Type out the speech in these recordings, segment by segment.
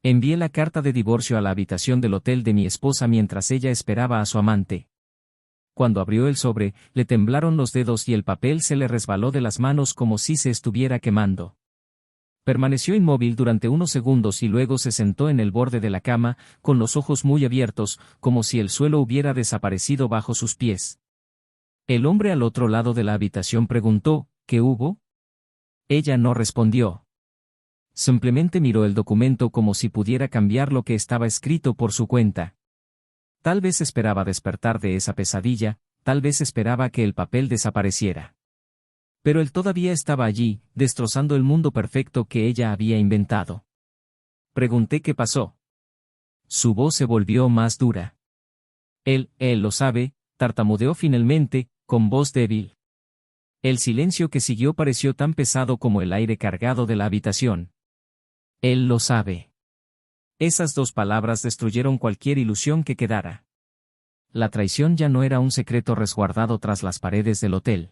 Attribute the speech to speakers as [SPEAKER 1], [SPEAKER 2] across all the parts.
[SPEAKER 1] Envié la carta de divorcio a la habitación del hotel de mi esposa mientras ella esperaba a su amante. Cuando abrió el sobre, le temblaron los dedos y el papel se le resbaló de las manos como si se estuviera quemando. Permaneció inmóvil durante unos segundos y luego se sentó en el borde de la cama, con los ojos muy abiertos, como si el suelo hubiera desaparecido bajo sus pies. El hombre al otro lado de la habitación preguntó, ¿qué hubo? Ella no respondió. Simplemente miró el documento como si pudiera cambiar lo que estaba escrito por su cuenta. Tal vez esperaba despertar de esa pesadilla, tal vez esperaba que el papel desapareciera. Pero él todavía estaba allí, destrozando el mundo perfecto que ella había inventado. Pregunté qué pasó. Su voz se volvió más dura. Él lo sabe, tartamudeó finalmente, con voz débil. El silencio que siguió pareció tan pesado como el aire cargado de la habitación. Él lo sabe. Esas dos palabras destruyeron cualquier ilusión que quedara. La traición ya no era un secreto resguardado tras las paredes del hotel.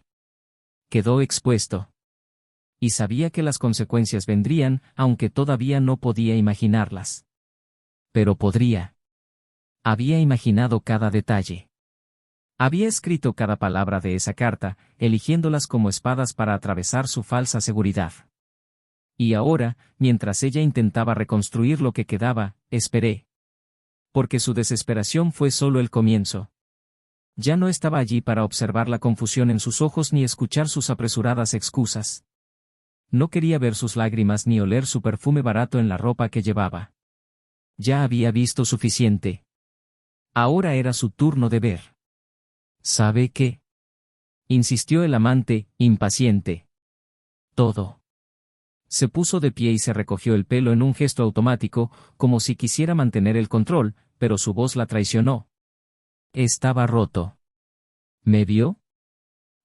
[SPEAKER 1] Quedó expuesto. Y sabía que las consecuencias vendrían, aunque todavía no podía imaginarlas. Pero podría. Había imaginado cada detalle. Había escrito cada palabra de esa carta, eligiéndolas como espadas para atravesar su falsa seguridad. Y ahora, mientras ella intentaba reconstruir lo que quedaba, esperé. Porque su desesperación fue solo el comienzo. Ya no estaba allí para observar la confusión en sus ojos ni escuchar sus apresuradas excusas. No quería ver sus lágrimas ni oler su perfume barato en la ropa que llevaba. Ya había visto suficiente. Ahora era su turno de ver. ¿Sabe qué? Insistió el amante, impaciente. Todo. Se puso de pie y se recogió el pelo en un gesto automático, como si quisiera mantener el control, pero su voz la traicionó. Estaba roto. ¿Me vio?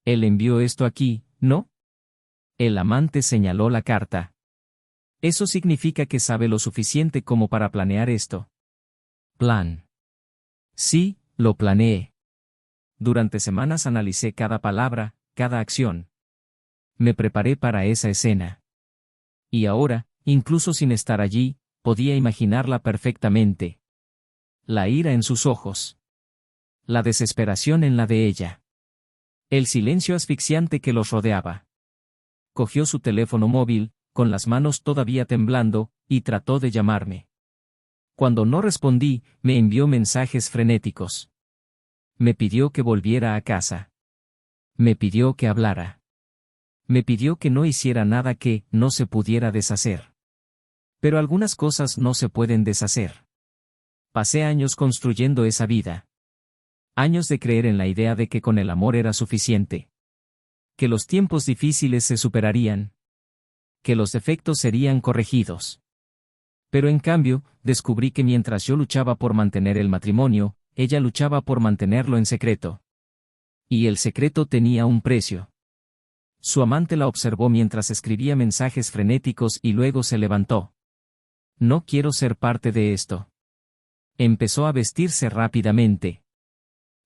[SPEAKER 1] Él envió esto aquí, ¿no? El amante señaló la carta. Eso significa que sabe lo suficiente como para planear esto. Plan. Sí, lo planeé. Durante semanas analicé cada palabra, cada acción. Me preparé para esa escena. Y ahora, incluso sin estar allí, podía imaginarla perfectamente. La ira en sus ojos. La desesperación en la de ella. El silencio asfixiante que los rodeaba. Cogió su teléfono móvil, con las manos todavía temblando, y trató de llamarme. Cuando no respondí, me envió mensajes frenéticos. Me pidió que volviera a casa. Me pidió que hablara. Me pidió que no hiciera nada que no se pudiera deshacer. Pero algunas cosas no se pueden deshacer. Pasé años construyendo esa vida. Años de creer en la idea de que con el amor era suficiente. Que los tiempos difíciles se superarían. Que los defectos serían corregidos. Pero en cambio, descubrí que mientras yo luchaba por mantener el matrimonio, ella luchaba por mantenerlo en secreto. Y el secreto tenía un precio. Su amante la observó mientras escribía mensajes frenéticos y luego se levantó. No quiero ser parte de esto. Empezó a vestirse rápidamente.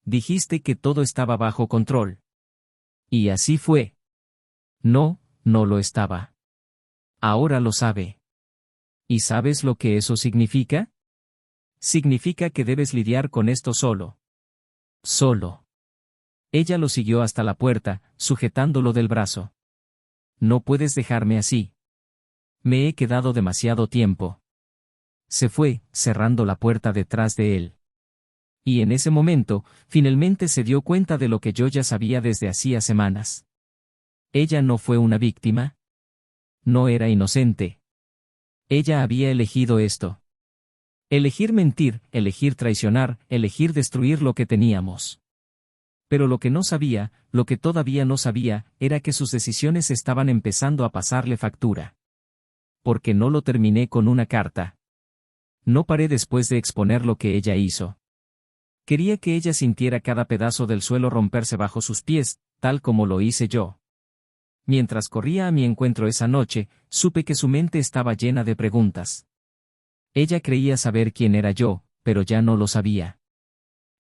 [SPEAKER 1] Dijiste que todo estaba bajo control. Y así fue. No, no lo estaba. Ahora lo sabe. ¿Y sabes lo que eso significa? Significa que debes lidiar con esto solo. Solo. Ella lo siguió hasta la puerta, sujetándolo del brazo. No puedes dejarme así. Me he quedado demasiado tiempo. Se fue, cerrando la puerta detrás de él. Y en ese momento, finalmente se dio cuenta de lo que yo ya sabía desde hacía semanas. Ella no fue una víctima. No era inocente. Ella había elegido esto. Elegir mentir, elegir traicionar, elegir destruir lo que teníamos. Pero lo que no sabía, lo que todavía no sabía, era que sus decisiones estaban empezando a pasarle factura. Porque no lo terminé con una carta. No paré después de exponer lo que ella hizo. Quería que ella sintiera cada pedazo del suelo romperse bajo sus pies, tal como lo hice yo. Mientras corría a mi encuentro esa noche, supe que su mente estaba llena de preguntas. Ella creía saber quién era yo, pero ya no lo sabía.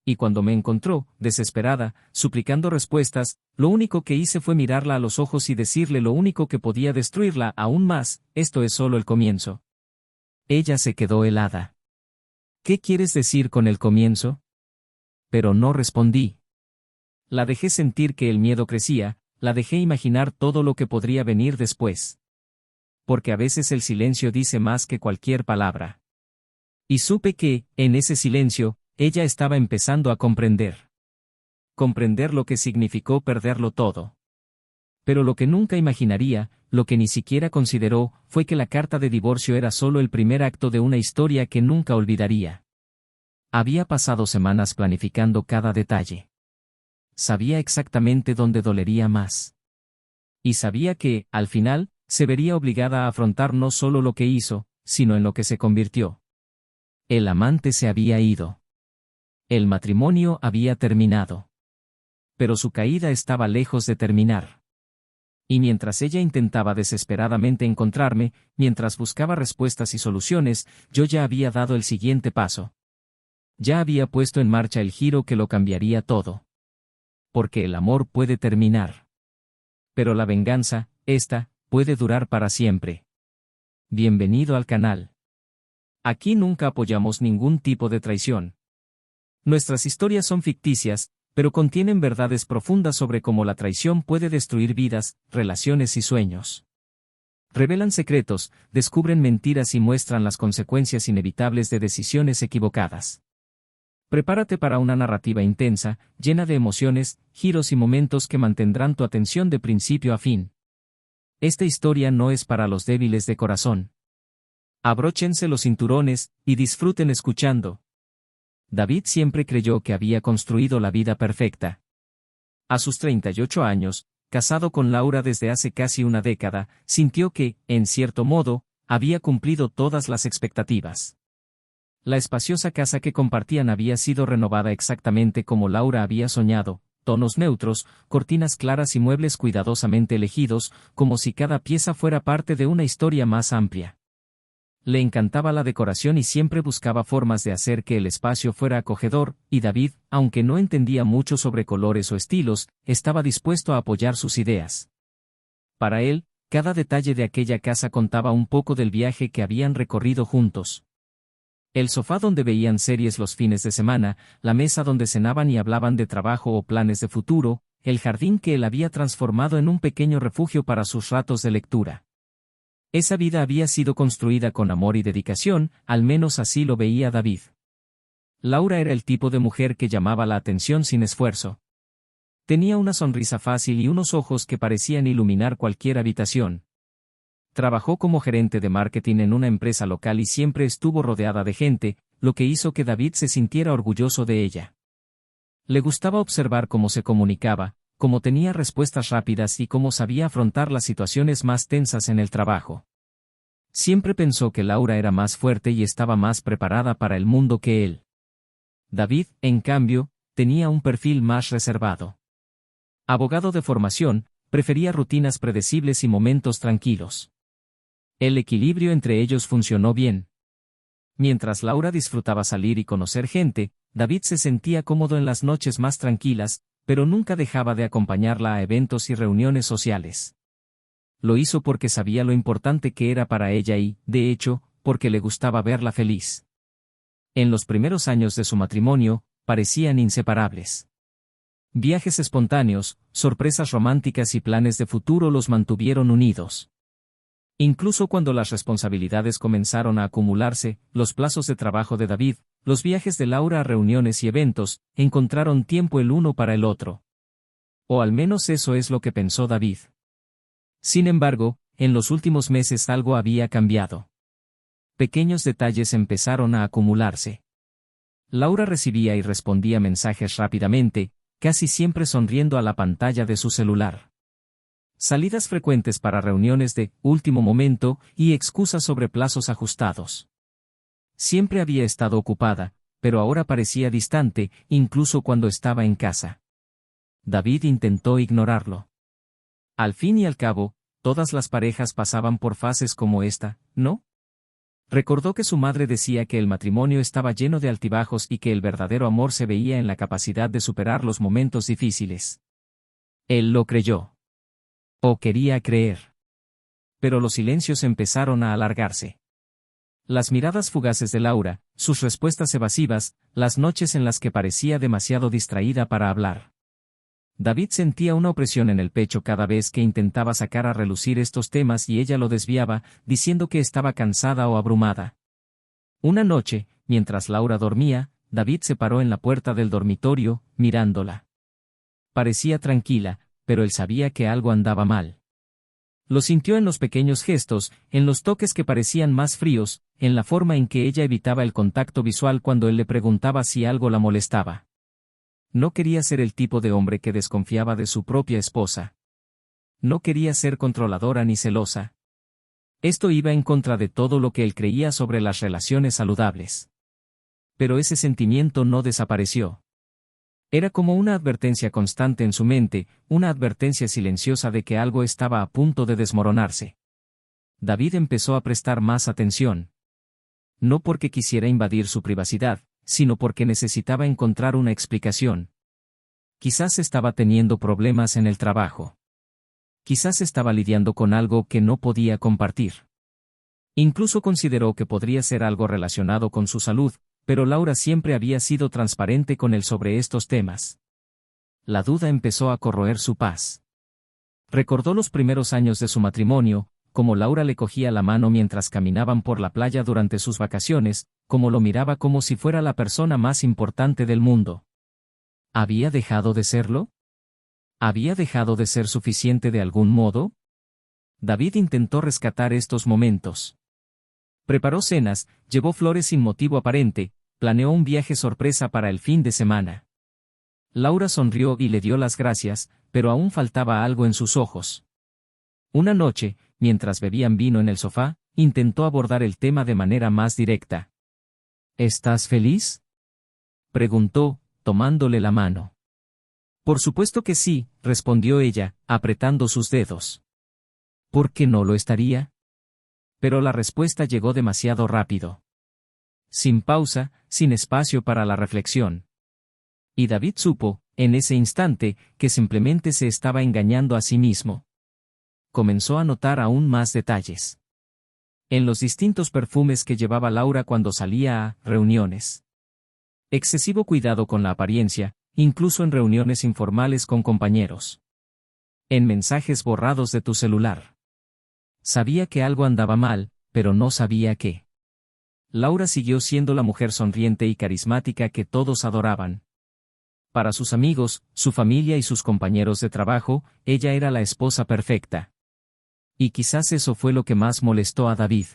[SPEAKER 1] Y cuando me encontró, desesperada, suplicando respuestas, lo único que hice fue mirarla a los ojos y decirle lo único que podía destruirla aún más: esto es solo el comienzo. Ella se quedó helada. ¿Qué quieres decir con el comienzo? Pero no respondí. La dejé sentir que el miedo crecía, la dejé imaginar todo lo que podría venir después. Porque a veces el silencio dice más que cualquier palabra. Y supe que, en ese silencio, ella estaba empezando a comprender. Comprender lo que significó perderlo todo. Pero lo que nunca imaginaría, lo que ni siquiera consideró, fue que la carta de divorcio era solo el primer acto de una historia que nunca olvidaría. Había pasado semanas planificando cada detalle. Sabía exactamente dónde dolería más. Y sabía que, al final, se vería obligada a afrontar no solo lo que hizo, sino en lo que se convirtió. El amante se había ido. El matrimonio había terminado. Pero su caída estaba lejos de terminar. Y mientras ella intentaba desesperadamente encontrarme, mientras buscaba respuestas y soluciones, yo ya había dado el siguiente paso. Ya había puesto en marcha el giro que lo cambiaría todo. Porque el amor puede terminar. Pero la venganza, esta, puede durar para siempre. Bienvenido al canal. Aquí nunca apoyamos ningún tipo de traición. Nuestras historias son ficticias, pero contienen verdades profundas sobre cómo la traición puede destruir vidas, relaciones y sueños. Revelan secretos, descubren mentiras y muestran las consecuencias inevitables de decisiones equivocadas. Prepárate para una narrativa intensa, llena de emociones, giros y momentos que mantendrán tu atención de principio a fin. Esta historia no es para los débiles de corazón. Abróchense los cinturones, y disfruten escuchando. David siempre creyó que había construido la vida perfecta. A sus 38 años, casado con Laura desde hace casi una década, sintió que, en cierto modo, había cumplido todas las expectativas. La espaciosa casa que compartían había sido renovada exactamente como Laura había soñado, tonos neutros, cortinas claras y muebles cuidadosamente elegidos, como si cada pieza fuera parte de una historia más amplia. Le encantaba la decoración y siempre buscaba formas de hacer que el espacio fuera acogedor, y David, aunque no entendía mucho sobre colores o estilos, estaba dispuesto a apoyar sus ideas. Para él, cada detalle de aquella casa contaba un poco del viaje que habían recorrido juntos. El sofá donde veían series los fines de semana, la mesa donde cenaban y hablaban de trabajo o planes de futuro, el jardín que él había transformado en un pequeño refugio para sus ratos de lectura. Esa vida había sido construida con amor y dedicación, al menos así lo veía David. Laura era el tipo de mujer que llamaba la atención sin esfuerzo. Tenía una sonrisa fácil y unos ojos que parecían iluminar cualquier habitación. Trabajó como gerente de marketing en una empresa local y siempre estuvo rodeada de gente, lo que hizo que David se sintiera orgulloso de ella. Le gustaba observar cómo se comunicaba, cómo tenía respuestas rápidas y cómo sabía afrontar las situaciones más tensas en el trabajo. Siempre pensó que Laura era más fuerte y estaba más preparada para el mundo que él. David, en cambio, tenía un perfil más reservado. Abogado de formación, prefería rutinas predecibles y momentos tranquilos. El equilibrio entre ellos funcionó bien. Mientras Laura disfrutaba salir y conocer gente, David se sentía cómodo en las noches más tranquilas, pero nunca dejaba de acompañarla a eventos y reuniones sociales. Lo hizo porque sabía lo importante que era para ella y, de hecho, porque le gustaba verla feliz. En los primeros años de su matrimonio, parecían inseparables. Viajes espontáneos, sorpresas románticas y planes de futuro los mantuvieron unidos. Incluso cuando las responsabilidades comenzaron a acumularse, los plazos de trabajo de David, los viajes de Laura a reuniones y eventos, encontraron tiempo el uno para el otro. O al menos eso es lo que pensó David. Sin embargo, en los últimos meses algo había cambiado. Pequeños detalles empezaron a acumularse. Laura recibía y respondía mensajes rápidamente, casi siempre sonriendo a la pantalla de su celular. Salidas frecuentes para reuniones de último momento y excusas sobre plazos ajustados. Siempre había estado ocupada, pero ahora parecía distante, incluso cuando estaba en casa. David intentó ignorarlo. Al fin y al cabo, todas las parejas pasaban por fases como esta, ¿no? Recordó que su madre decía que el matrimonio estaba lleno de altibajos y que el verdadero amor se veía en la capacidad de superar los momentos difíciles. Él lo creyó. O quería creer. Pero los silencios empezaron a alargarse. Las miradas fugaces de Laura, sus respuestas evasivas, las noches en las que parecía demasiado distraída para hablar. David sentía una opresión en el pecho cada vez que intentaba sacar a relucir estos temas y ella lo desviaba, diciendo que estaba cansada o abrumada. Una noche, mientras Laura dormía, David se paró en la puerta del dormitorio, mirándola. Parecía tranquila, pero él sabía que algo andaba mal. Lo sintió en los pequeños gestos, en los toques que parecían más fríos, en la forma en que ella evitaba el contacto visual cuando él le preguntaba si algo la molestaba. No quería ser el tipo de hombre que desconfiaba de su propia esposa. No quería ser controladora ni celosa. Esto iba en contra de todo lo que él creía sobre las relaciones saludables. Pero ese sentimiento no desapareció. Era como una advertencia constante en su mente, una advertencia silenciosa de que algo estaba a punto de desmoronarse. David empezó a prestar más atención. No porque quisiera invadir su privacidad, sino porque necesitaba encontrar una explicación. Quizás estaba teniendo problemas en el trabajo. Quizás estaba lidiando con algo que no podía compartir. Incluso consideró que podría ser algo relacionado con su salud, pero Laura siempre había sido transparente con él sobre estos temas. La duda empezó a corroer su paz. Recordó los primeros años de su matrimonio, como Laura le cogía la mano mientras caminaban por la playa durante sus vacaciones, como lo miraba como si fuera la persona más importante del mundo. ¿Había dejado de serlo? ¿Había dejado de ser suficiente de algún modo? David intentó rescatar estos momentos. Preparó cenas, llevó flores sin motivo aparente, planeó un viaje sorpresa para el fin de semana. Laura sonrió y le dio las gracias, pero aún faltaba algo en sus ojos. Una noche, mientras bebían vino en el sofá, intentó abordar el tema de manera más directa. ¿Estás feliz?, preguntó, tomándole la mano. Por supuesto que sí, respondió ella, apretando sus dedos. ¿Por qué no lo estaría? Pero la respuesta llegó demasiado rápido. Sin pausa, sin espacio para la reflexión. Y David supo, en ese instante, que simplemente se estaba engañando a sí mismo. Comenzó a notar aún más detalles. En los distintos perfumes que llevaba Laura cuando salía a reuniones. Excesivo cuidado con la apariencia, incluso en reuniones informales con compañeros. En mensajes borrados de tu celular. Sabía que algo andaba mal, pero no sabía qué. Laura siguió siendo la mujer sonriente y carismática que todos adoraban. Para sus amigos, su familia y sus compañeros de trabajo, ella era la esposa perfecta. Y quizás eso fue lo que más molestó a David.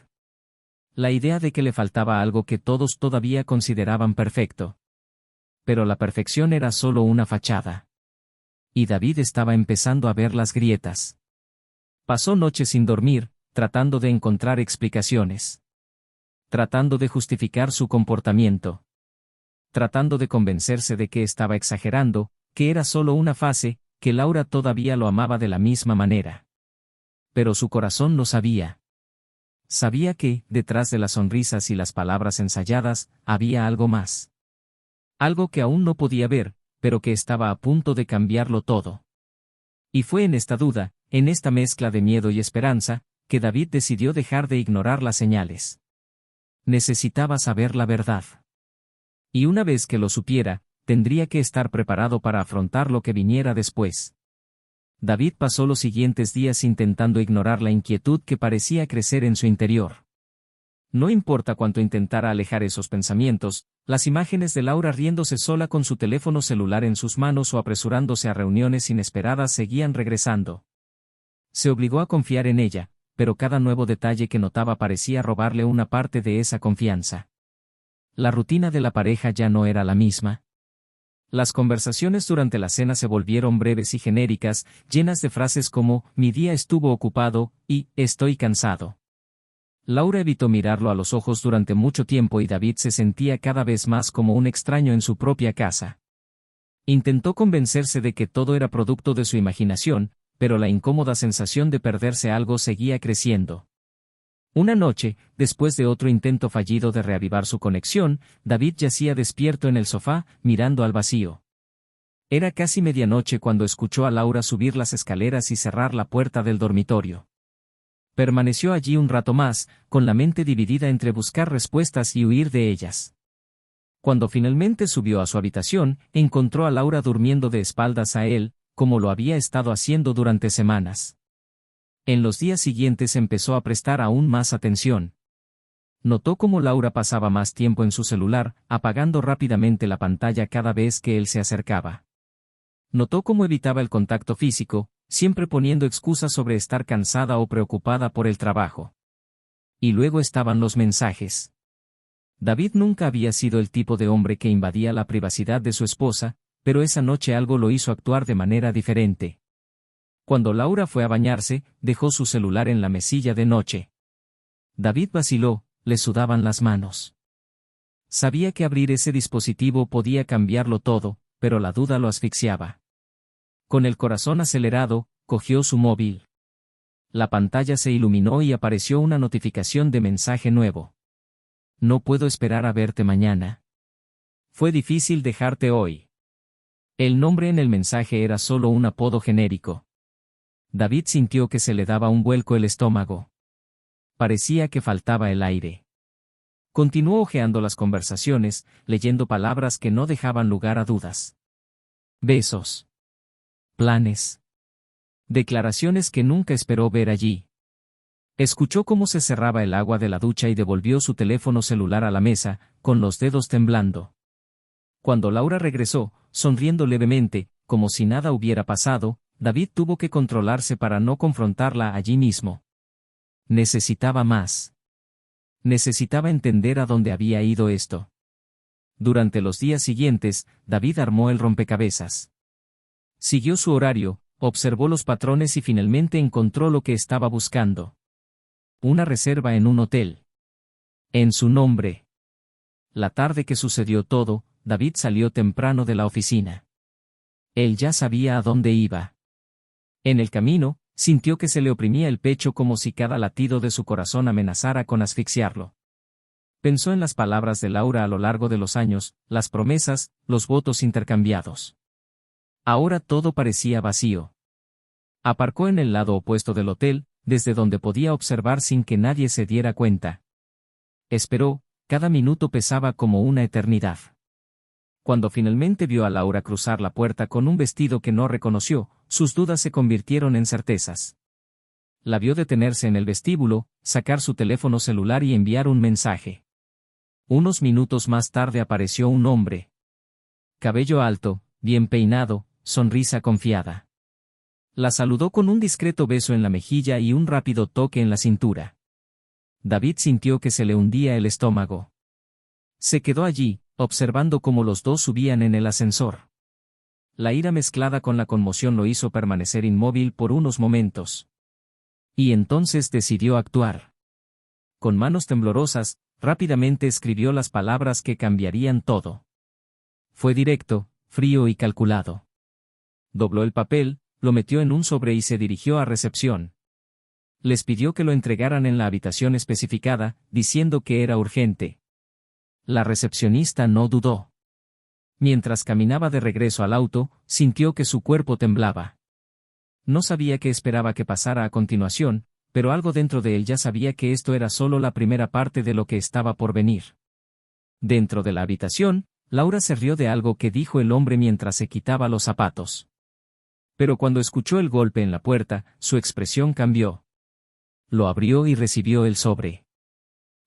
[SPEAKER 1] La idea de que le faltaba algo que todos todavía consideraban perfecto. Pero la perfección era solo una fachada. Y David estaba empezando a ver las grietas. Pasó noches sin dormir, tratando de encontrar explicaciones. Tratando de justificar su comportamiento. Tratando de convencerse de que estaba exagerando, que era solo una fase, que Laura todavía lo amaba de la misma manera. Pero su corazón lo sabía. Sabía que, detrás de las sonrisas y las palabras ensayadas, había algo más. Algo que aún no podía ver, pero que estaba a punto de cambiarlo todo. Y fue en esta duda, en esta mezcla de miedo y esperanza, que David decidió dejar de ignorar las señales. Necesitaba saber la verdad. Y una vez que lo supiera, tendría que estar preparado para afrontar lo que viniera después. David pasó los siguientes días intentando ignorar la inquietud que parecía crecer en su interior. No importa cuánto intentara alejar esos pensamientos, las imágenes de Laura riéndose sola con su teléfono celular en sus manos o apresurándose a reuniones inesperadas seguían regresando. Se obligó a confiar en ella, pero cada nuevo detalle que notaba parecía robarle una parte de esa confianza. La rutina de la pareja ya no era la misma. Las conversaciones durante la cena se volvieron breves y genéricas, llenas de frases como, mi día estuvo ocupado, y, estoy cansado. Laura evitó mirarlo a los ojos durante mucho tiempo y David se sentía cada vez más como un extraño en su propia casa. Intentó convencerse de que todo era producto de su imaginación, pero la incómoda sensación de perderse algo seguía creciendo. Una noche, después de otro intento fallido de reavivar su conexión, David yacía despierto en el sofá, mirando al vacío. Era casi medianoche cuando escuchó a Laura subir las escaleras y cerrar la puerta del dormitorio. Permaneció allí un rato más, con la mente dividida entre buscar respuestas y huir de ellas. Cuando finalmente subió a su habitación, encontró a Laura durmiendo de espaldas a él, como lo había estado haciendo durante semanas. En los días siguientes empezó a prestar aún más atención. Notó cómo Laura pasaba más tiempo en su celular, apagando rápidamente la pantalla cada vez que él se acercaba. Notó cómo evitaba el contacto físico, siempre poniendo excusas sobre estar cansada o preocupada por el trabajo. Y luego estaban los mensajes. David nunca había sido el tipo de hombre que invadía la privacidad de su esposa, pero esa noche algo lo hizo actuar de manera diferente. Cuando Laura fue a bañarse, dejó su celular en la mesilla de noche. David vaciló, le sudaban las manos. Sabía que abrir ese dispositivo podía cambiarlo todo, pero la duda lo asfixiaba. Con el corazón acelerado, cogió su móvil. La pantalla se iluminó y apareció una notificación de mensaje nuevo. No puedo esperar a verte mañana. Fue difícil dejarte hoy. El nombre en el mensaje era solo un apodo genérico. David sintió que se le daba un vuelco el estómago. Parecía que faltaba el aire. Continuó hojeando las conversaciones, leyendo palabras que no dejaban lugar a dudas. Besos. Planes. Declaraciones que nunca esperó ver allí. Escuchó cómo se cerraba el agua de la ducha y devolvió su teléfono celular a la mesa, con los dedos temblando. Cuando Laura regresó, sonriendo levemente, como si nada hubiera pasado, David tuvo que controlarse para no confrontarla allí mismo. Necesitaba más. Necesitaba entender a dónde había ido esto. Durante los días siguientes, David armó el rompecabezas. Siguió su horario, observó los patrones y finalmente encontró lo que estaba buscando. Una reserva en un hotel. En su nombre. La tarde que sucedió todo, David salió temprano de la oficina. Él ya sabía a dónde iba. En el camino, sintió que se le oprimía el pecho como si cada latido de su corazón amenazara con asfixiarlo. Pensó en las palabras de Laura a lo largo de los años, las promesas, los votos intercambiados. Ahora todo parecía vacío. Aparcó en el lado opuesto del hotel, desde donde podía observar sin que nadie se diera cuenta. Esperó, cada minuto pesaba como una eternidad. Cuando finalmente vio a Laura cruzar la puerta con un vestido que no reconoció, sus dudas se convirtieron en certezas. La vio detenerse en el vestíbulo, sacar su teléfono celular y enviar un mensaje. Unos minutos más tarde apareció un hombre. Cabello alto, bien peinado, sonrisa confiada. La saludó con un discreto beso en la mejilla y un rápido toque en la cintura. David sintió que se le hundía el estómago. Se quedó allí, observando cómo los dos subían en el ascensor. La ira mezclada con la conmoción lo hizo permanecer inmóvil por unos momentos. Y entonces decidió actuar. Con manos temblorosas, rápidamente escribió las palabras que cambiarían todo. Fue directo, frío y calculado. Dobló el papel, lo metió en un sobre y se dirigió a recepción. Les pidió que lo entregaran en la habitación especificada, diciendo que era urgente. La recepcionista no dudó. Mientras caminaba de regreso al auto, sintió que su cuerpo temblaba. No sabía qué esperaba que pasara a continuación, pero algo dentro de él ya sabía que esto era solo la primera parte de lo que estaba por venir. Dentro de la habitación, Laura se rió de algo que dijo el hombre mientras se quitaba los zapatos. Pero cuando escuchó el golpe en la puerta, su expresión cambió. Lo abrió y recibió el sobre.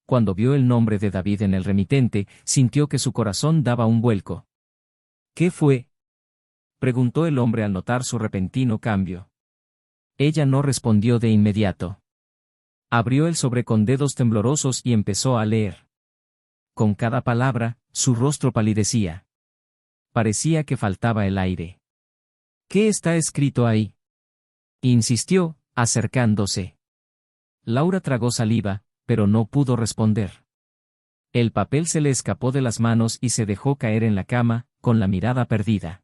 [SPEAKER 1] Cuando vio el nombre de David en el remitente, sintió que su corazón daba un vuelco. ¿Qué fue?, preguntó el hombre al notar su repentino cambio. Ella no respondió de inmediato. Abrió el sobre con dedos temblorosos y empezó a leer. Con cada palabra, su rostro palidecía. Parecía que faltaba el aire. ¿Qué está escrito ahí?, insistió, acercándose. Laura tragó saliva, pero no pudo responder. El papel se le escapó de las manos y se dejó caer en la cama, con la mirada perdida.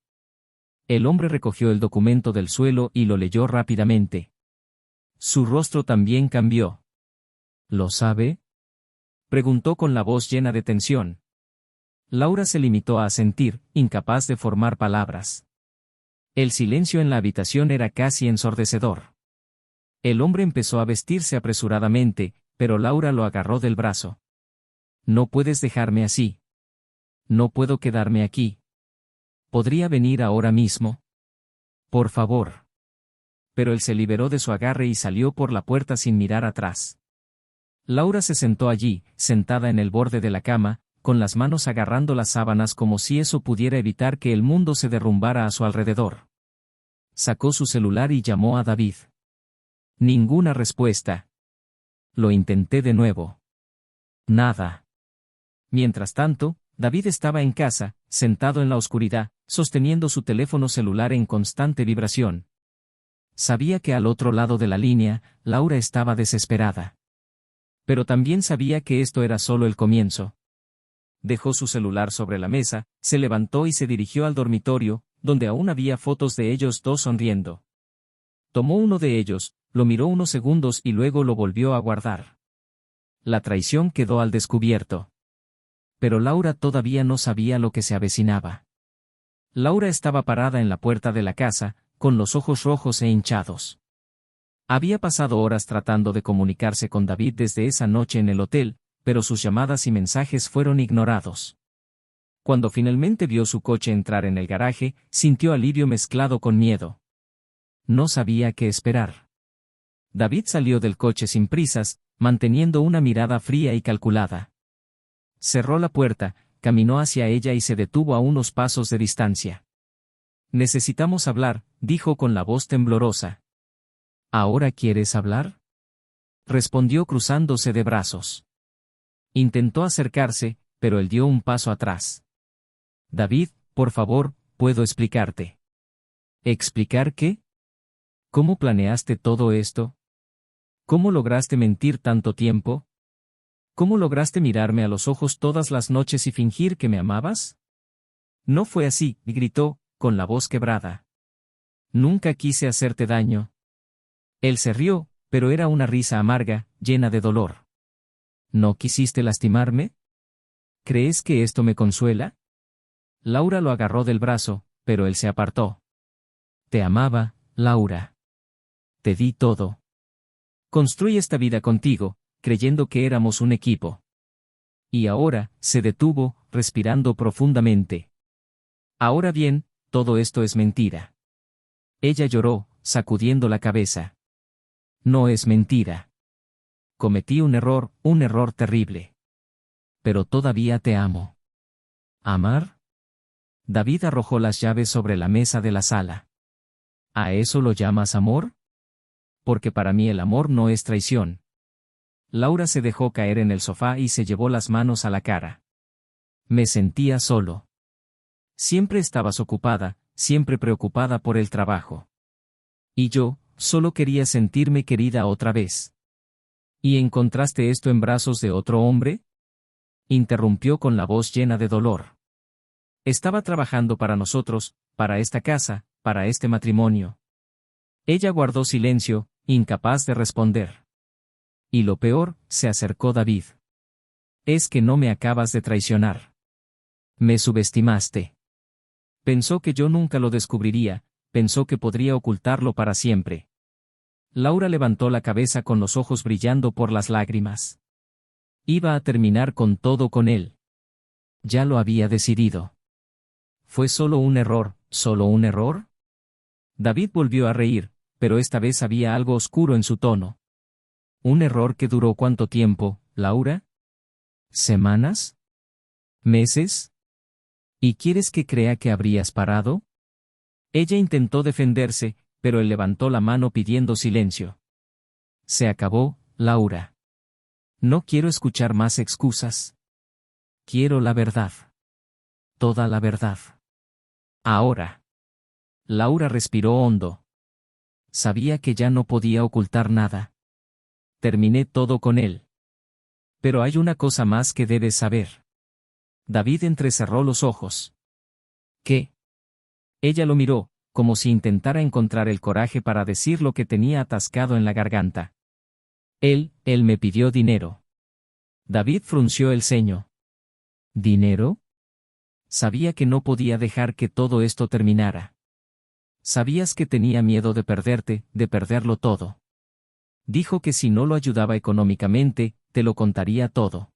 [SPEAKER 1] El hombre recogió el documento del suelo y lo leyó rápidamente. Su rostro también cambió. ¿Lo sabe?, preguntó con la voz llena de tensión. Laura se limitó a asentir, incapaz de formar palabras. El silencio en la habitación era casi ensordecedor. El hombre empezó a vestirse apresuradamente, pero Laura lo agarró del brazo. No puedes dejarme así. No puedo quedarme aquí. ¿Podría venir ahora mismo? Por favor. Pero él se liberó de su agarre y salió por la puerta sin mirar atrás. Laura se sentó allí, sentada en el borde de la cama, con las manos agarrando las sábanas como si eso pudiera evitar que el mundo se derrumbara a su alrededor. Sacó su celular y llamó a David. Ninguna respuesta. Lo intenté de nuevo. Nada. Mientras tanto, David estaba en casa, sentado en la oscuridad, sosteniendo su teléfono celular en constante vibración. Sabía que al otro lado de la línea, Laura estaba desesperada. Pero también sabía que esto era solo el comienzo. Dejó su celular sobre la mesa, se levantó y se dirigió al dormitorio, donde aún había fotos de ellos dos sonriendo. Tomó uno de ellos, lo miró unos segundos y luego lo volvió a guardar. La traición quedó al descubierto. Pero Laura todavía no sabía lo que se avecinaba. Laura estaba parada en la puerta de la casa, con los ojos rojos e hinchados. Había pasado horas tratando de comunicarse con David desde esa noche en el hotel, pero sus llamadas y mensajes fueron ignorados. Cuando finalmente vio su coche entrar en el garaje, sintió alivio mezclado con miedo. No sabía qué esperar. David salió del coche sin prisas, manteniendo una mirada fría y calculada. Cerró la puerta, caminó hacia ella y se detuvo a unos pasos de distancia. Necesitamos hablar, dijo con la voz temblorosa. ¿Ahora quieres hablar? Respondió cruzándose de brazos. Intentó acercarse, pero él dio un paso atrás. David, por favor, ¿puedo explicarte? ¿Explicar qué? ¿Cómo planeaste todo esto? ¿Cómo lograste mentir tanto tiempo? ¿Cómo lograste mirarme a los ojos todas las noches y fingir que me amabas? No fue así, gritó, con la voz quebrada. Nunca quise hacerte daño. Él se rió, pero era una risa amarga, llena de dolor. ¿No quisiste lastimarme? ¿Crees que esto me consuela? Laura lo agarró del brazo, pero él se apartó. Te amaba, Laura. Te di todo. Construí esta vida contigo, creyendo que éramos un equipo. Y ahora, se detuvo, respirando profundamente. Ahora bien, todo esto es mentira. Ella lloró, sacudiendo la cabeza. No es mentira. Cometí un error terrible. Pero todavía te amo. ¿Amar? David arrojó las llaves sobre la mesa de la sala. ¿A eso lo llamas amor? Porque para mí el amor no es traición. Laura se dejó caer en el sofá y se llevó las manos a la cara. Me sentía solo. Siempre estabas ocupada, siempre preocupada por el trabajo. Y yo, solo quería sentirme querida otra vez. ¿Y encontraste esto en brazos de otro hombre? Interrumpió con la voz llena de dolor. Estaba trabajando para nosotros, para esta casa, para este matrimonio. Ella guardó silencio, incapaz de responder. Y lo peor, se acercó David. Es que no me acabas de traicionar. Me subestimaste. Pensó que yo nunca lo descubriría, pensó que podría ocultarlo para siempre. Laura levantó la cabeza con los ojos brillando por las lágrimas. Iba a terminar con todo con él. Ya lo había decidido. ¿Fue solo un error, solo un error? David volvió a reír, pero esta vez había algo oscuro en su tono. ¿Un error que duró cuánto tiempo, Laura? ¿Semanas? ¿Meses? ¿Y quieres que crea que habrías parado? Ella intentó defenderse, pero él levantó la mano pidiendo silencio. Se acabó, Laura. No quiero escuchar más excusas. Quiero la verdad. Toda la verdad. Ahora. Laura respiró hondo. Sabía que ya no podía ocultar nada. Terminé todo con él. Pero hay una cosa más que debes saber. David entrecerró los ojos. ¿Qué? Ella lo miró, como si intentara encontrar el coraje para decir lo que tenía atascado en la garganta. Él me pidió dinero. David frunció el ceño. ¿Dinero? Sabía que no podía dejar que todo esto terminara. Sabías que tenía miedo de perderte, de perderlo todo. Dijo que si no lo ayudaba económicamente, te lo contaría todo.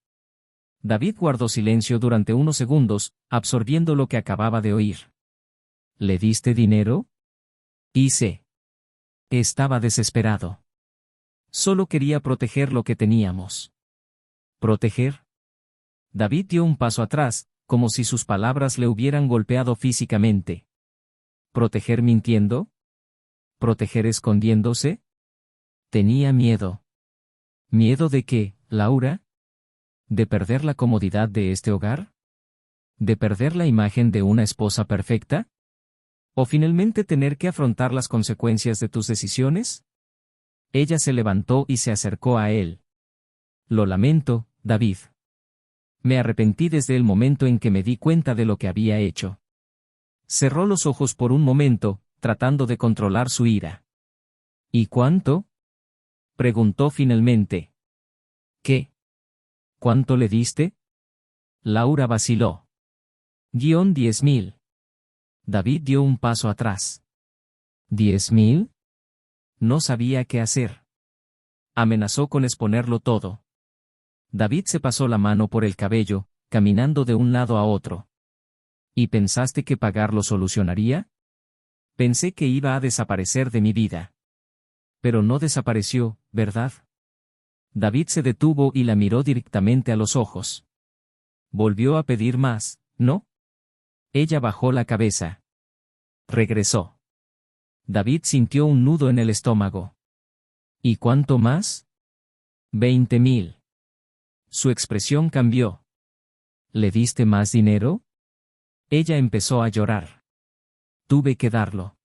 [SPEAKER 1] David guardó silencio durante unos segundos, absorbiendo lo que acababa de oír. ¿Le diste dinero? Hice. Estaba desesperado. Solo quería proteger lo que teníamos. ¿Proteger? David dio un paso atrás, como si sus palabras le hubieran golpeado físicamente. ¿Proteger mintiendo? ¿Proteger escondiéndose? Tenía miedo. ¿Miedo de qué, Laura? ¿De perder la comodidad de este hogar? ¿De perder la imagen de una esposa perfecta? ¿O finalmente tener que afrontar las consecuencias de tus decisiones? Ella se levantó y se acercó a él. Lo lamento, David. Me arrepentí desde el momento en que me di cuenta de lo que había hecho. Cerró los ojos por un momento, tratando de controlar su ira. ¿Y cuánto? Preguntó finalmente. ¿Qué? ¿Cuánto le diste? Laura vaciló. 10.000. David dio un paso atrás. ¿10.000? No sabía qué hacer. Amenazó con exponerlo todo. David se pasó la mano por el cabello, caminando de un lado a otro. ¿Y pensaste que pagar lo solucionaría? Pensé que iba a desaparecer de mi vida. Pero no desapareció, ¿verdad? David se detuvo y la miró directamente a los ojos. Volvió a pedir más, ¿no? Ella bajó la cabeza. Regresó. David sintió un nudo en el estómago. ¿Y cuánto más? 20.000. Su expresión cambió. ¿Le diste más dinero? Ella empezó a llorar. Tuve que darlo.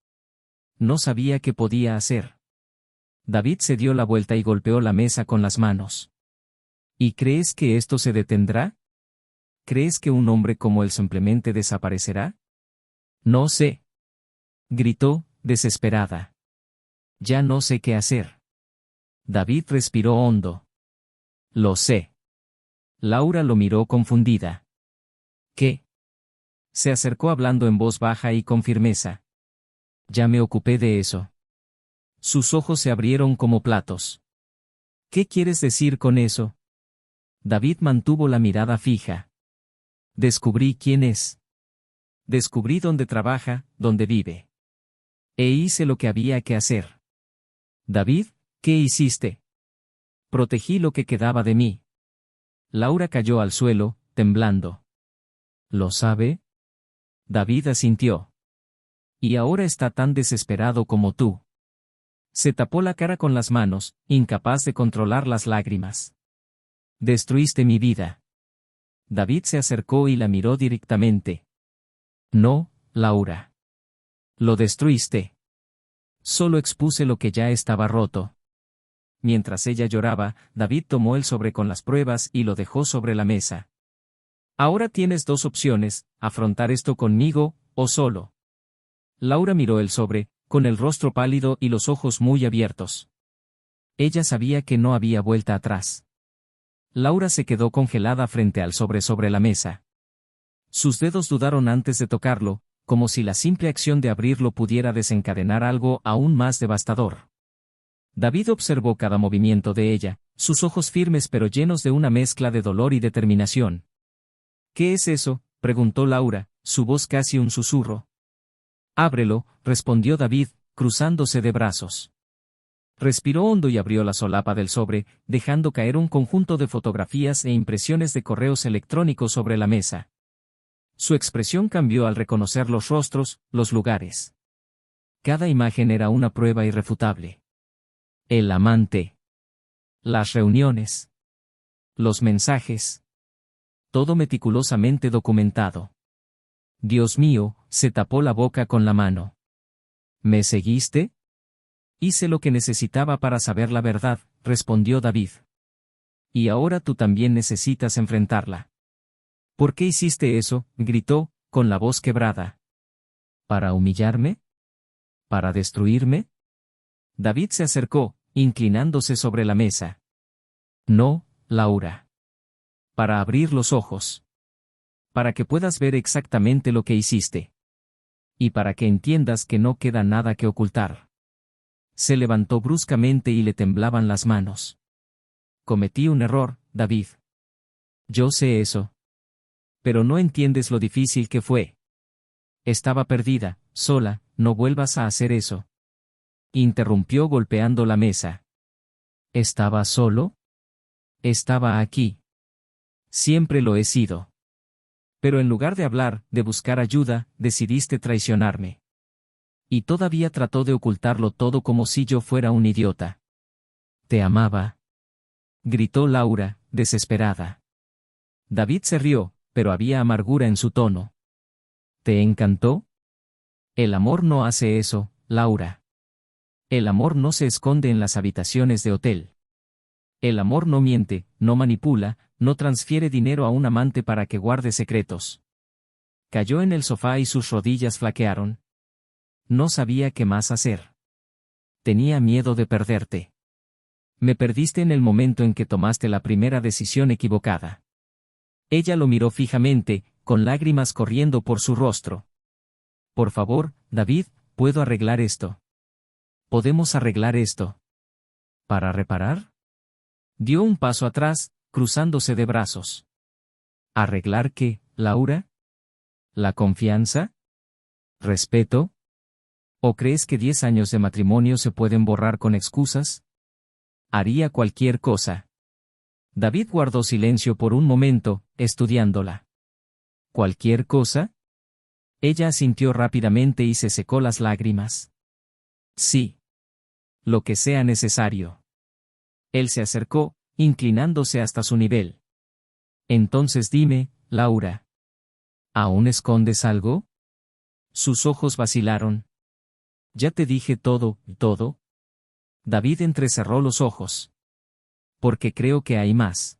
[SPEAKER 1] No sabía qué podía hacer. David se dio la vuelta y golpeó la mesa con las manos. ¿Y crees que esto se detendrá? ¿Crees que un hombre como él simplemente desaparecerá? No sé. Gritó, desesperada. Ya no sé qué hacer. David respiró hondo. Lo sé. Laura lo miró confundida. ¿Qué? Se acercó hablando en voz baja y con firmeza. Ya me ocupé de eso. Sus ojos se abrieron como platos. ¿Qué quieres decir con eso? David mantuvo la mirada fija. Descubrí quién es. Descubrí dónde trabaja, dónde vive. E hice lo que había que hacer. David, ¿qué hiciste? Protegí lo que quedaba de mí. Laura cayó al suelo, temblando. ¿Lo sabe? David asintió. Y ahora está tan desesperado como tú. Se tapó la cara con las manos, incapaz de controlar las lágrimas. Destruiste mi vida. David se acercó y la miró directamente. No, Laura. Lo destruiste. Solo expuse lo que ya estaba roto. Mientras ella lloraba, David tomó el sobre con las pruebas y lo dejó sobre la mesa. Ahora tienes dos opciones, afrontar esto conmigo, o solo. Laura miró el sobre, con el rostro pálido y los ojos muy abiertos. Ella sabía que no había vuelta atrás. Laura se quedó congelada frente al sobre la mesa. Sus dedos dudaron antes de tocarlo, como si la simple acción de abrirlo pudiera desencadenar algo aún más devastador. David observó cada movimiento de ella, sus ojos firmes pero llenos de una mezcla de dolor y determinación. ¿Qué es eso?, preguntó Laura, su voz casi un susurro. Ábrelo, respondió David, cruzándose de brazos. Respiró hondo y abrió la solapa del sobre, dejando caer un conjunto de fotografías e impresiones de correos electrónicos sobre la mesa. Su expresión cambió al reconocer los rostros, los lugares. Cada imagen era una prueba irrefutable. El amante. Las reuniones. Los mensajes. Todo meticulosamente documentado. Dios mío, se tapó la boca con la mano. ¿Me seguiste? Hice lo que necesitaba para saber la verdad, respondió David. Y ahora tú también necesitas enfrentarla. ¿Por qué hiciste eso?, gritó, con la voz quebrada. ¿Para humillarme? ¿Para destruirme? David se acercó, inclinándose sobre la mesa. No, Laura. Para abrir los ojos. Para que puedas ver exactamente lo que hiciste. Y para que entiendas que no queda nada que ocultar. Se levantó bruscamente y le temblaban las manos. Cometí un error, David. Yo sé eso. Pero no entiendes lo difícil que fue. Estaba perdida, sola, no vuelvas a hacer eso. Interrumpió golpeando la mesa. ¿Estaba solo? Estaba aquí. Siempre lo he sido. Pero en lugar de hablar, de buscar ayuda, decidiste traicionarme. Y todavía trató de ocultarlo todo como si yo fuera un idiota. Te amaba. Gritó Laura, desesperada. David se rió, pero había amargura en su tono. ¿Te encantó? El amor no hace eso, Laura. El amor no se esconde en las habitaciones de hotel. El amor no miente, no manipula, no transfiere dinero a un amante para que guarde secretos. Cayó en el sofá y sus rodillas flaquearon. No sabía qué más hacer. Tenía miedo de perderte. Me perdiste en el momento en que tomaste la primera decisión equivocada. Ella lo miró fijamente, con lágrimas corriendo por su rostro. Por favor, David, ¿puedo arreglar esto? ¿Podemos arreglar esto? ¿Para reparar? Dio un paso atrás, cruzándose de brazos. ¿Arreglar qué, Laura? ¿La confianza? ¿Respeto? ¿O crees que 10 años de matrimonio se pueden borrar con excusas? Haría cualquier cosa. David guardó silencio por un momento, estudiándola. ¿Cualquier cosa? Ella asintió rápidamente y se secó las lágrimas. Sí. Lo que sea necesario. Él se acercó, inclinándose hasta su nivel. Entonces dime, Laura. ¿Aún escondes algo? Sus ojos vacilaron. Ya te dije todo, todo. David entrecerró los ojos. Porque creo que hay más.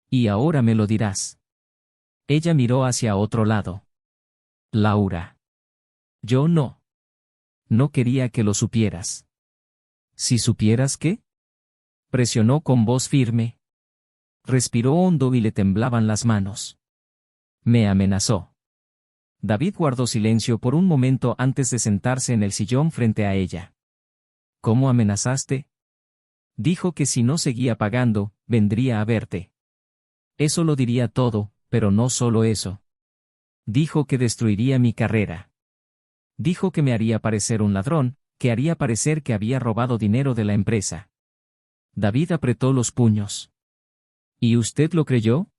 [SPEAKER 1] Y ahora me lo dirás. Ella miró hacia otro lado. Laura. Yo no. No quería que lo supieras. ¿Si supieras qué? Presionó con voz firme. Respiró hondo y le temblaban las manos. Me amenazó. David guardó silencio por un momento antes de sentarse en el sillón frente a ella. ¿Cómo amenazaste? Dijo que si no seguía pagando, vendría a verte. Eso lo diría todo, pero no solo eso. Dijo que destruiría mi carrera. Dijo que me haría parecer un ladrón, que haría parecer que había robado dinero de la empresa. David apretó los puños. ¿Y usted lo creyó?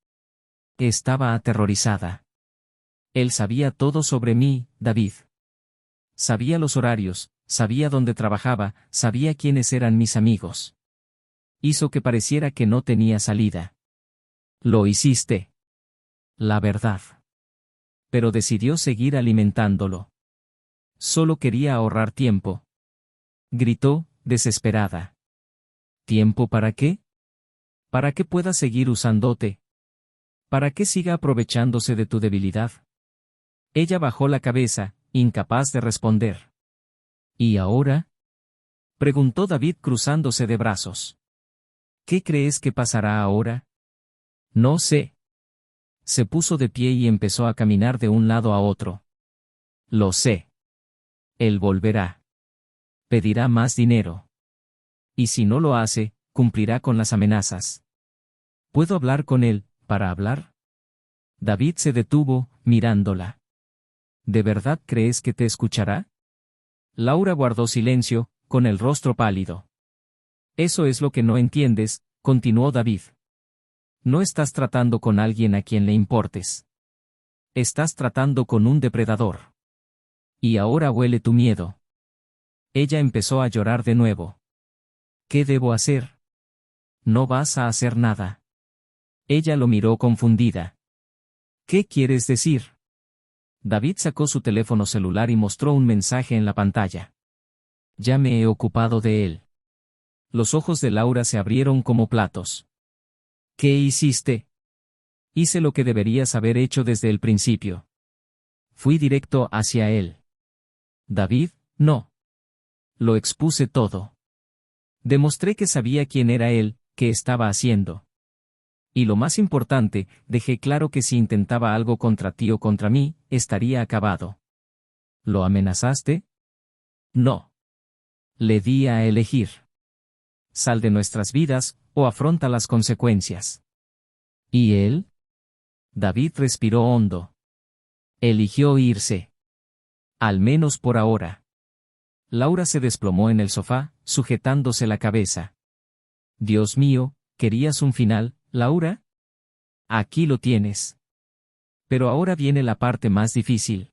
[SPEAKER 1] Estaba aterrorizada. Él sabía todo sobre mí, David. Sabía los horarios, sabía dónde trabajaba, sabía quiénes eran mis amigos. Hizo que pareciera que no tenía salida. Lo hiciste. La verdad. Pero decidió seguir alimentándolo. Solo quería ahorrar tiempo. Gritó, desesperada. ¿Tiempo para qué? Para que pueda seguir usándote. Para que siga aprovechándose de tu debilidad. Ella bajó la cabeza, incapaz de responder. ¿Y ahora? Preguntó David cruzándose de brazos. ¿Qué crees que pasará ahora? No sé. Se puso de pie y empezó a caminar de un lado a otro. Lo sé. Él volverá. Pedirá más dinero. Y si no lo hace, cumplirá con las amenazas. ¿Puedo hablar con él, para hablar? David se detuvo, mirándola. ¿De verdad crees que te escuchará? Laura guardó silencio, con el rostro pálido. Eso es lo que no entiendes, continuó David. No estás tratando con alguien a quien le importes. Estás tratando con un depredador. Y ahora huele tu miedo. Ella empezó a llorar de nuevo. ¿Qué debo hacer? No vas a hacer nada. Ella lo miró confundida. ¿Qué quieres decir? David sacó su teléfono celular y mostró un mensaje en la pantalla. Ya me he ocupado de él. Los ojos de Laura se abrieron como platos. ¿Qué hiciste? Hice lo que deberías haber hecho desde el principio. Fui directo hacia él. David, no. Lo expuse todo. Demostré que sabía quién era él, qué estaba haciendo. Y lo más importante, dejé claro que si intentaba algo contra ti o contra mí, estaría acabado. ¿Lo amenazaste? No. Le di a elegir. Sal de nuestras vidas, o afronta las consecuencias. ¿Y él? David respiró hondo. Eligió irse. Al menos por ahora. Laura se desplomó en el sofá, sujetándose la cabeza. Dios mío, ¿querías un final, Laura? Aquí lo tienes. Pero ahora viene la parte más difícil.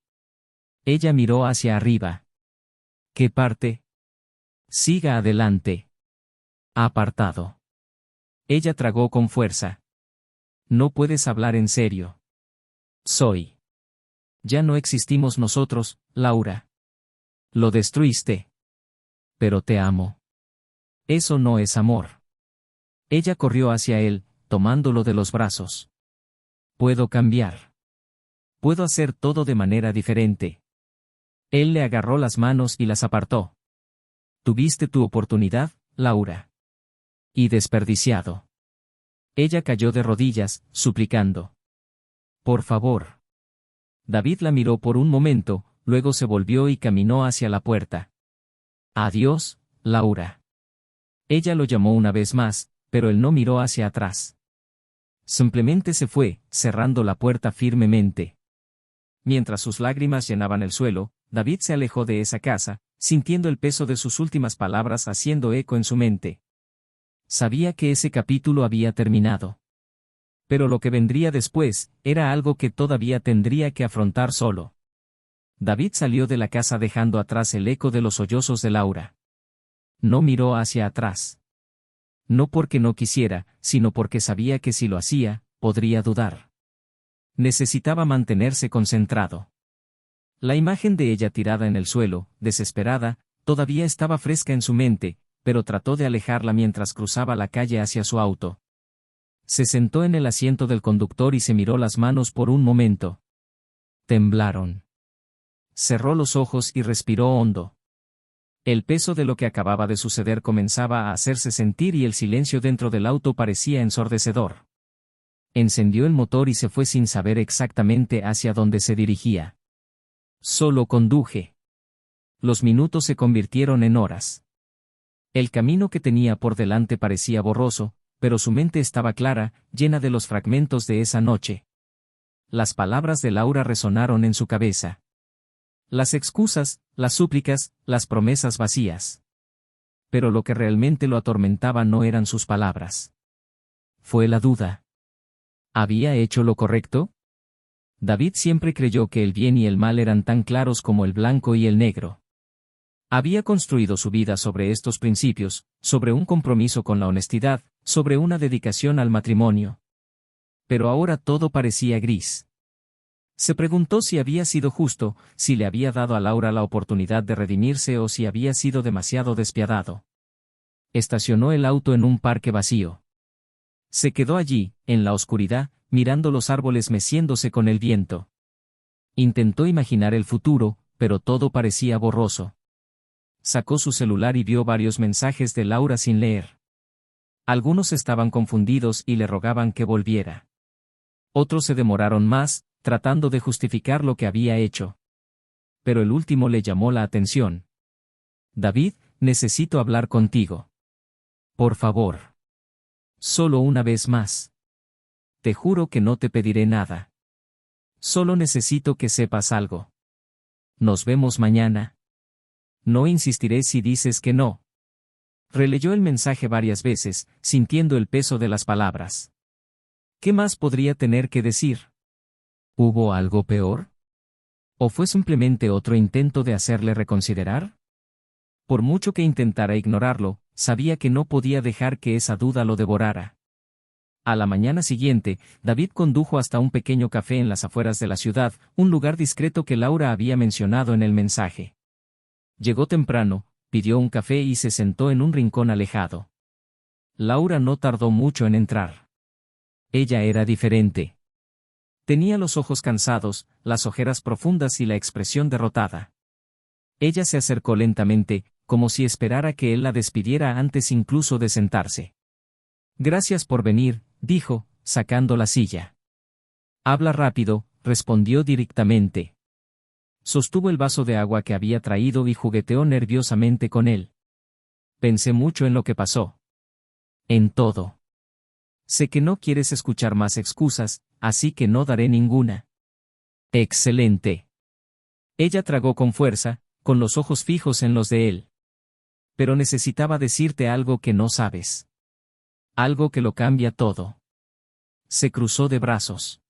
[SPEAKER 1] Ella miró hacia arriba. ¿Qué parte? Siga adelante. Apartado. Ella tragó con fuerza. No puedes hablar en serio. Soy. Ya no existimos nosotros, Laura. Lo destruiste. Pero te amo. Eso no es amor. Ella corrió hacia él, tomándolo de los brazos. Puedo cambiar. Puedo hacer todo de manera diferente. Él le agarró las manos y las apartó. Tuviste tu oportunidad, Laura. Y desperdiciado. Ella cayó de rodillas, suplicando. Por favor. David la miró por un momento, luego se volvió y caminó hacia la puerta. Adiós, Laura. Ella lo llamó una vez más, pero él no miró hacia atrás. Simplemente se fue, cerrando la puerta firmemente. Mientras sus lágrimas llenaban el suelo, David se alejó de esa casa, sintiendo el peso de sus últimas palabras haciendo eco en su mente. Sabía que ese capítulo había terminado. Pero lo que vendría después, era algo que todavía tendría que afrontar solo. David salió de la casa dejando atrás el eco de los sollozos de Laura. No miró hacia atrás. No porque no quisiera, sino porque sabía que si lo hacía, podría dudar. Necesitaba mantenerse concentrado. La imagen de ella tirada en el suelo, desesperada, todavía estaba fresca en su mente, pero trató de alejarla mientras cruzaba la calle hacia su auto. Se sentó en el asiento del conductor y se miró las manos por un momento. Temblaron. Cerró los ojos y respiró hondo. El peso de lo que acababa de suceder comenzaba a hacerse sentir y el silencio dentro del auto parecía ensordecedor. Encendió el motor y se fue sin saber exactamente hacia dónde se dirigía. Solo conduje. Los minutos se convirtieron en horas. El camino que tenía por delante parecía borroso, pero su mente estaba clara, llena de los fragmentos de esa noche. Las palabras de Laura resonaron en su cabeza. Las excusas, las súplicas, las promesas vacías. Pero lo que realmente lo atormentaba no eran sus palabras. Fue la duda. ¿Había hecho lo correcto? David siempre creyó que el bien y el mal eran tan claros como el blanco y el negro. Había construido su vida sobre estos principios, sobre un compromiso con la honestidad, sobre una dedicación al matrimonio. Pero ahora todo parecía gris. Se preguntó si había sido justo, si le había dado a Laura la oportunidad de redimirse o si había sido demasiado despiadado. Estacionó el auto en un parque vacío. Se quedó allí, en la oscuridad, mirando los árboles meciéndose con el viento. Intentó imaginar el futuro, pero todo parecía borroso. Sacó su celular y vio varios mensajes de Laura sin leer. Algunos estaban confundidos y le rogaban que volviera. Otros se demoraron más, tratando de justificar lo que había hecho. Pero el último le llamó la atención. David, necesito hablar contigo. Por favor. Solo una vez más. Te juro que no te pediré nada. Solo necesito que sepas algo. Nos vemos mañana. No insistiré si dices que no. Releyó el mensaje varias veces, sintiendo el peso de las palabras. ¿Qué más podría tener que decir? ¿Hubo algo peor? ¿O fue simplemente otro intento de hacerle reconsiderar? Por mucho que intentara ignorarlo, sabía que no podía dejar que esa duda lo devorara. A la mañana siguiente, David condujo hasta un pequeño café en las afueras de la ciudad, un lugar discreto que Laura había mencionado en el mensaje. Llegó temprano, pidió un café y se sentó en un rincón alejado. Laura no tardó mucho en entrar. Ella era diferente. Tenía los ojos cansados, las ojeras profundas y la expresión derrotada. Ella se acercó lentamente, como si esperara que él la despidiera antes incluso de sentarse. Gracias por venir, dijo, sacando la silla. Habla rápido, respondió directamente. Sostuvo el vaso de agua que había traído y jugueteó nerviosamente con él. Pensé mucho en lo que pasó. En todo. Sé que no quieres escuchar más excusas, así que no daré ninguna. Excelente. Ella tragó con fuerza, con los ojos fijos en los de él. Pero necesitaba decirte algo que no sabes. Algo que lo cambia todo. Se cruzó de brazos.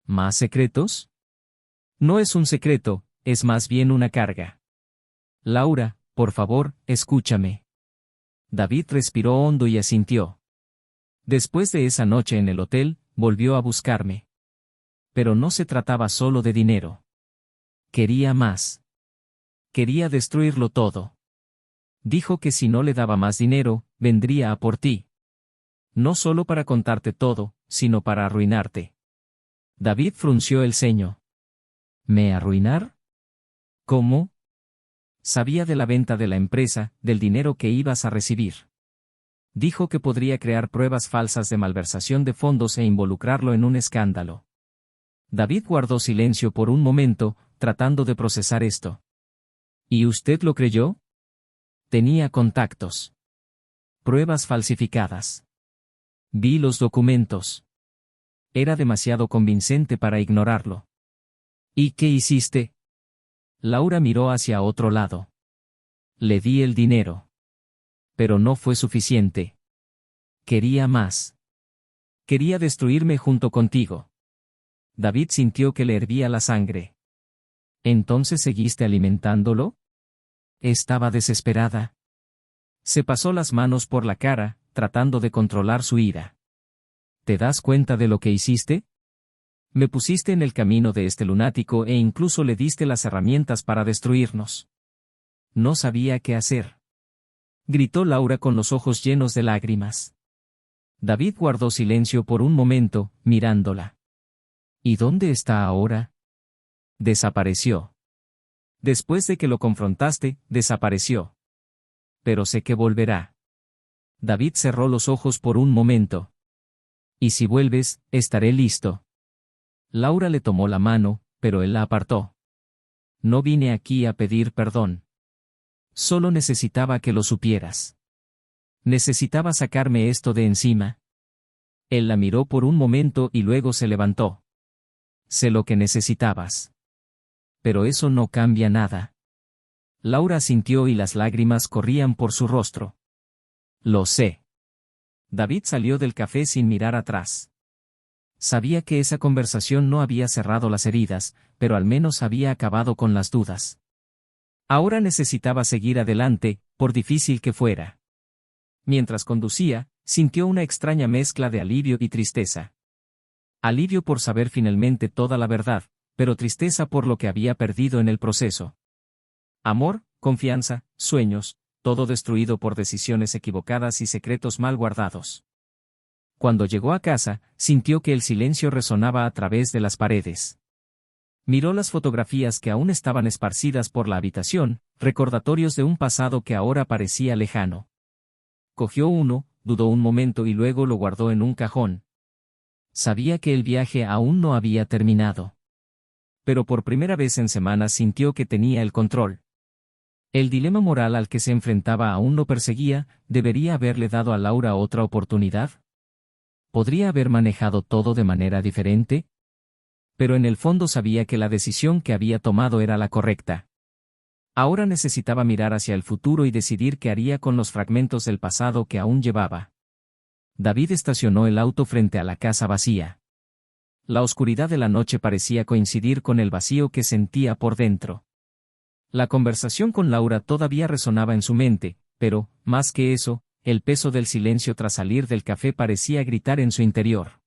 [SPEAKER 1] ¿Más secretos? No es un secreto, es más bien una carga. Laura, por favor, escúchame. David respiró hondo y asintió. Después de esa noche en el hotel, volvió a buscarme. Pero no se trataba solo de dinero. Quería más. Quería destruirlo todo. Dijo que si no le daba más dinero, vendría a por ti. No solo para contarte todo, sino para arruinarte. David frunció el ceño. ¿Me arruinar? ¿Cómo? Sabía de la venta de la empresa, del dinero que ibas a recibir. Dijo que podría crear pruebas falsas de malversación de fondos e involucrarlo en un escándalo. David guardó silencio por un momento, tratando de procesar esto. ¿Y usted lo creyó? Tenía contactos. Pruebas falsificadas. Vi los documentos. Era demasiado convincente para ignorarlo. ¿Y qué hiciste? Laura miró hacia otro lado. Le di el dinero. Pero no fue suficiente. Quería más. Quería destruirme junto contigo. David sintió que le hervía la sangre. ¿Entonces seguiste alimentándolo? Estaba desesperada. Se pasó las manos por la cara, tratando de controlar su ira. ¿Te das cuenta de lo que hiciste? Me pusiste en el camino de este lunático e incluso le diste las herramientas para destruirnos. No sabía qué hacer. Gritó Laura con los ojos llenos de lágrimas. David guardó silencio por un momento, mirándola. ¿Y dónde está ahora? Desapareció. Después de que lo confrontaste, desapareció. Pero sé que volverá. David cerró los ojos por un momento. Y si vuelves, estaré listo. Laura le tomó la mano, pero él la apartó. No vine aquí a pedir perdón. Solo necesitaba que lo supieras. Necesitaba sacarme esto de encima. Él la miró por un momento y luego se levantó. Sé lo que necesitabas. Pero eso no cambia nada. Laura asintió y las lágrimas corrían por su rostro. Lo sé. David salió del café sin mirar atrás. Sabía que esa conversación no había cerrado las heridas, pero al menos había acabado con las dudas. Ahora necesitaba seguir adelante, por difícil que fuera. Mientras conducía, sintió una extraña mezcla de alivio y tristeza. Alivio por saber finalmente toda la verdad, pero tristeza por lo que había perdido en el proceso. Amor, confianza, sueños, todo destruido por decisiones equivocadas y secretos mal guardados. Cuando llegó a casa, sintió que el silencio resonaba a través de las paredes. Miró las fotografías que aún estaban esparcidas por la habitación, recordatorios de un pasado que ahora parecía lejano. Cogió uno, dudó un momento y luego lo guardó en un cajón. Sabía que el viaje aún no había terminado. Pero por primera vez en semanas sintió que tenía el control. El dilema moral al que se enfrentaba aún lo perseguía, ¿debería haberle dado a Laura otra oportunidad? ¿Podría haber manejado todo de manera diferente? Pero en el fondo sabía que la decisión que había tomado era la correcta. Ahora necesitaba mirar hacia el futuro y decidir qué haría con los fragmentos del pasado que aún llevaba. David estacionó el auto frente a la casa vacía. La oscuridad de la noche parecía coincidir con el vacío que sentía por dentro. La conversación con Laura todavía resonaba en su mente, pero, más que eso, el peso del silencio tras salir del café parecía gritar en su interior.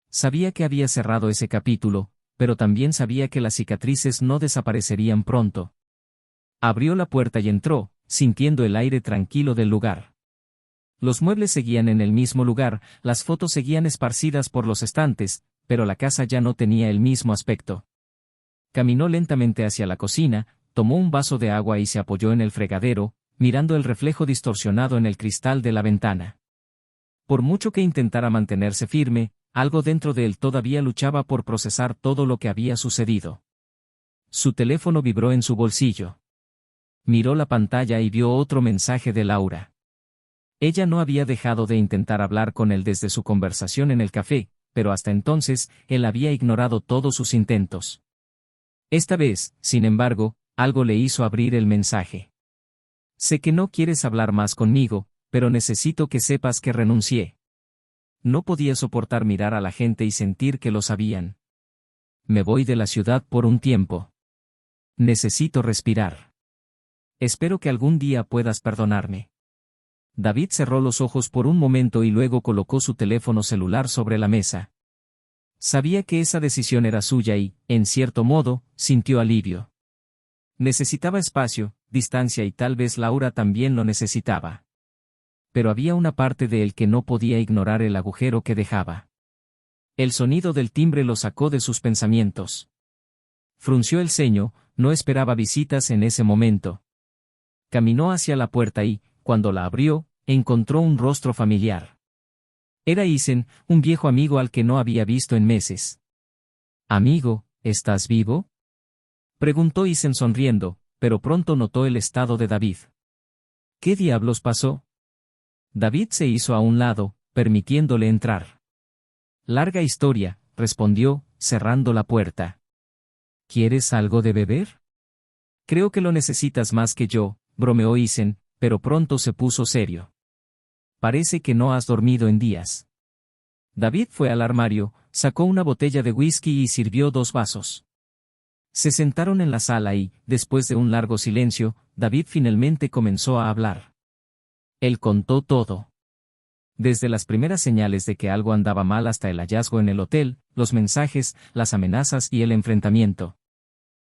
[SPEAKER 1] Sabía que había cerrado ese capítulo, pero también sabía que las cicatrices no desaparecerían pronto. Abrió la puerta y entró, sintiendo el aire tranquilo del lugar. Los muebles seguían en el mismo lugar, las fotos seguían esparcidas por los estantes, pero la casa ya no tenía el mismo aspecto. Caminó lentamente hacia la cocina, tomó un vaso de agua y se apoyó en el fregadero, mirando el reflejo distorsionado en el cristal de la ventana. Por mucho que intentara mantenerse firme, algo dentro de él todavía luchaba por procesar todo lo que había sucedido. Su teléfono vibró en su bolsillo. Miró la pantalla y vio otro mensaje de Laura. Ella no había dejado de intentar hablar con él desde su conversación en el café, pero hasta entonces, él había ignorado todos sus intentos. Esta vez, sin embargo, algo le hizo abrir el mensaje. Sé que no quieres hablar más conmigo, pero necesito que sepas que renuncié. No podía soportar mirar a la gente y sentir que lo sabían. Me voy de la ciudad por un tiempo. Necesito respirar. Espero que algún día puedas perdonarme. David cerró los ojos por un momento y luego colocó su teléfono celular sobre la mesa. Sabía que esa decisión era suya y, en cierto modo, sintió alivio. Necesitaba espacio, distancia y tal vez Laura también lo necesitaba. Pero había una parte de él que no podía ignorar el agujero que dejaba. El sonido del timbre lo sacó de sus pensamientos. Frunció el ceño, no esperaba visitas en ese momento. Caminó hacia la puerta y, cuando la abrió, encontró un rostro familiar. Era Isen, un viejo amigo al que no había visto en meses. «Amigo, ¿estás vivo?», preguntó Isen sonriendo, pero pronto notó el estado de David. ¿Qué diablos pasó? David se hizo a un lado, permitiéndole entrar. «Larga historia», respondió, cerrando la puerta. «¿Quieres algo de beber?». «Creo que lo necesitas más que yo», bromeó Isen, pero pronto se puso serio. «Parece que no has dormido en días». David fue al armario, sacó una botella de whisky y sirvió 2 vasos. Se sentaron en la sala y, después de un largo silencio, David finalmente comenzó a hablar. Él contó todo. Desde las primeras señales de que algo andaba mal hasta el hallazgo en el hotel, los mensajes, las amenazas y el enfrentamiento.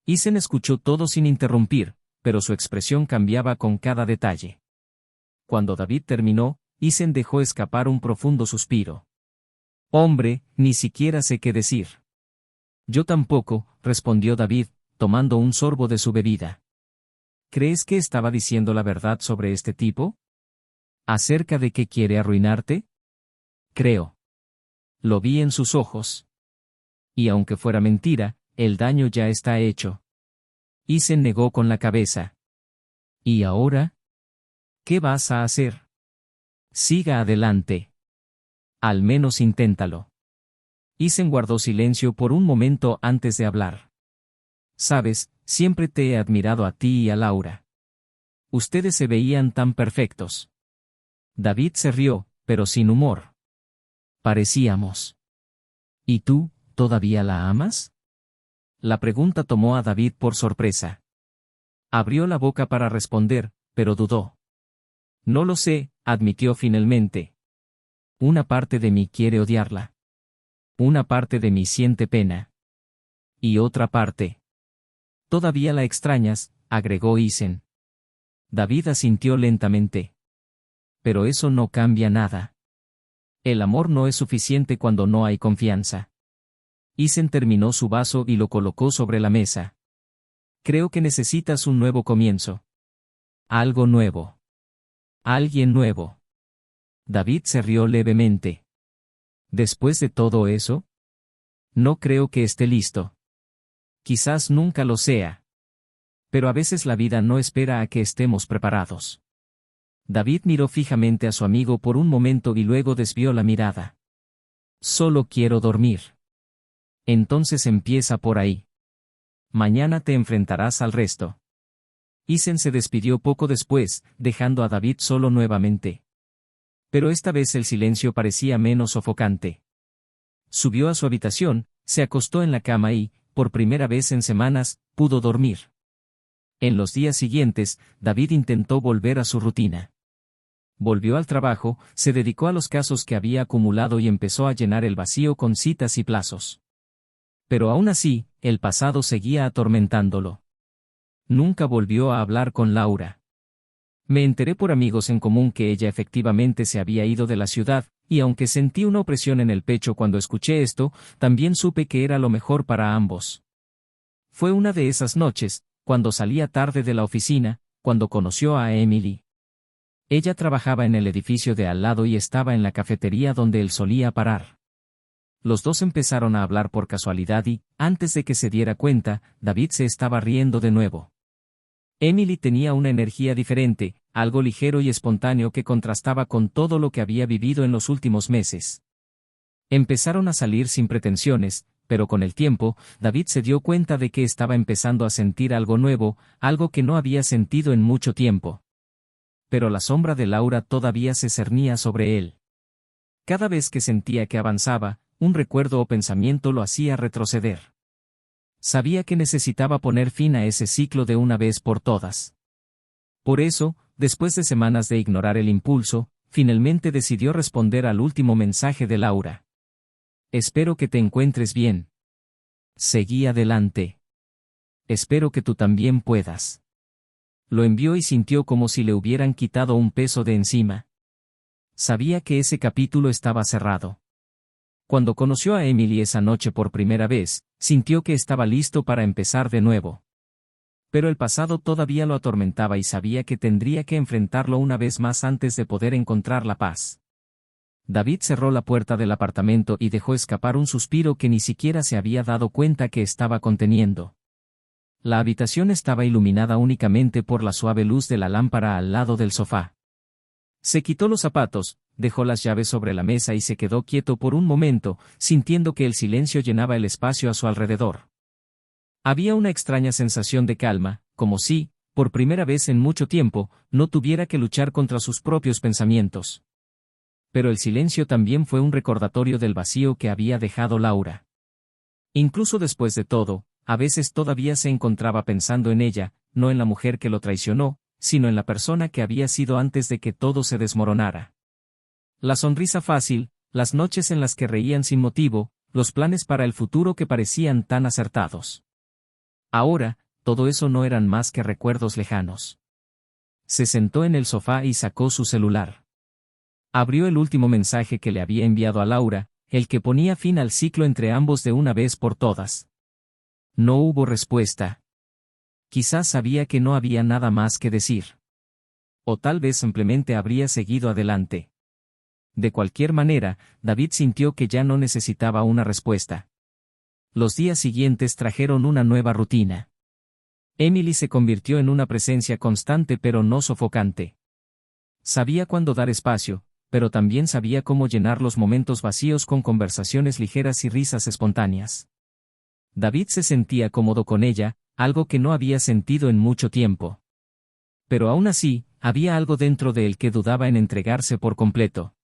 [SPEAKER 1] Isen escuchó todo sin interrumpir, pero su expresión cambiaba con cada detalle. Cuando David terminó, Isen dejó escapar un profundo suspiro. «Hombre, ni siquiera sé qué decir». «Yo tampoco», respondió David, tomando un sorbo de su bebida. «¿Crees que estaba diciendo la verdad sobre este tipo? ¿Acerca de que quiere arruinarte?». «Creo. Lo vi en sus ojos. Y aunque fuera mentira, el daño ya está hecho». Isen negó con la cabeza. «¿Y ahora? ¿Qué vas a hacer?». «Siga adelante. Al menos inténtalo». Isen guardó silencio por un momento antes de hablar. «Sabes, siempre te he admirado a ti y a Laura. Ustedes se veían tan perfectos». David se rió, pero sin humor. «Parecíamos». «¿Y tú, todavía la amas?». La pregunta tomó a David por sorpresa. Abrió la boca para responder, pero dudó. «No lo sé», admitió finalmente. «Una parte de mí quiere odiarla. Una parte de mí siente pena. Y otra parte». «Todavía la extrañas», agregó Isen. David asintió lentamente. «Pero eso no cambia nada. El amor no es suficiente cuando no hay confianza». Isen terminó su vaso y lo colocó sobre la mesa. «Creo que necesitas un nuevo comienzo. Algo nuevo. Alguien nuevo». David se rió levemente. «¿Después de todo eso? No creo que esté listo. Quizás nunca lo sea. Pero a veces la vida no espera a que estemos preparados». David miró fijamente a su amigo por un momento y luego desvió la mirada. «Solo quiero dormir». «Entonces empieza por ahí. Mañana te enfrentarás al resto». Isen se despidió poco después, dejando a David solo nuevamente. Pero esta vez el silencio parecía menos sofocante. Subió a su habitación, se acostó en la cama y, por primera vez en semanas, pudo dormir. En los días siguientes, David intentó volver a su rutina. Volvió al trabajo, se dedicó a los casos que había acumulado y empezó a llenar el vacío con citas y plazos. Pero aún así, el pasado seguía atormentándolo. Nunca volvió a hablar con Laura. Me enteré por amigos en común que ella efectivamente se había ido de la ciudad, y aunque sentí una opresión en el pecho cuando escuché esto, también supe que era lo mejor para ambos. Fue una de esas noches, cuando salía tarde de la oficina, cuando conoció a Emily. Ella trabajaba en el edificio de al lado y estaba en la cafetería donde él solía parar. Los dos empezaron a hablar por casualidad y, antes de que se diera cuenta, David se estaba riendo de nuevo. Emily tenía una energía diferente, algo ligero y espontáneo que contrastaba con todo lo que había vivido en los últimos meses. Empezaron a salir sin pretensiones, pero con el tiempo, David se dio cuenta de que estaba empezando a sentir algo nuevo, algo que no había sentido en mucho tiempo. Pero la sombra de Laura todavía se cernía sobre él. Cada vez que sentía que avanzaba, un recuerdo o pensamiento lo hacía retroceder. Sabía que necesitaba poner fin a ese ciclo de una vez por todas. Por eso, después de semanas de ignorar el impulso, finalmente decidió responder al último mensaje de Laura. Espero que te encuentres bien. Seguí adelante. Espero que tú también puedas. Lo envió y sintió como si le hubieran quitado un peso de encima. Sabía que ese capítulo estaba cerrado. Cuando conoció a Emily esa noche por primera vez, sintió que estaba listo para empezar de nuevo. Pero el pasado todavía lo atormentaba y sabía que tendría que enfrentarlo una vez más antes de poder encontrar la paz. David cerró la puerta del apartamento y dejó escapar un suspiro que ni siquiera se había dado cuenta que estaba conteniendo. La habitación estaba iluminada únicamente por la suave luz de la lámpara al lado del sofá. Se quitó los zapatos, dejó las llaves sobre la mesa y se quedó quieto por un momento, sintiendo que el silencio llenaba el espacio a su alrededor. Había una extraña sensación de calma, como si, por primera vez en mucho tiempo, no tuviera que luchar contra sus propios pensamientos. Pero el silencio también fue un recordatorio del vacío que había dejado Laura. Incluso después de todo, a veces todavía se encontraba pensando en ella, no en la mujer que lo traicionó, sino en la persona que había sido antes de que todo se desmoronara. La sonrisa fácil, las noches en las que reían sin motivo, los planes para el futuro que parecían tan acertados. Ahora, todo eso no eran más que recuerdos lejanos. Se sentó en el sofá y sacó su celular. Abrió el último mensaje que le había enviado a Laura, el que ponía fin al ciclo entre ambos de una vez por todas. No hubo respuesta. Quizás sabía que no había nada más que decir. O tal vez simplemente habría seguido adelante. De cualquier manera, David sintió que ya no necesitaba una respuesta. Los días siguientes trajeron una nueva rutina. Emily se convirtió en una presencia constante pero no sofocante. Sabía cuándo dar espacio, pero también sabía cómo llenar los momentos vacíos con conversaciones ligeras y risas espontáneas. David se sentía cómodo con ella, algo que no había sentido en mucho tiempo. Pero aún así, había algo dentro de él que dudaba en entregarse por completo.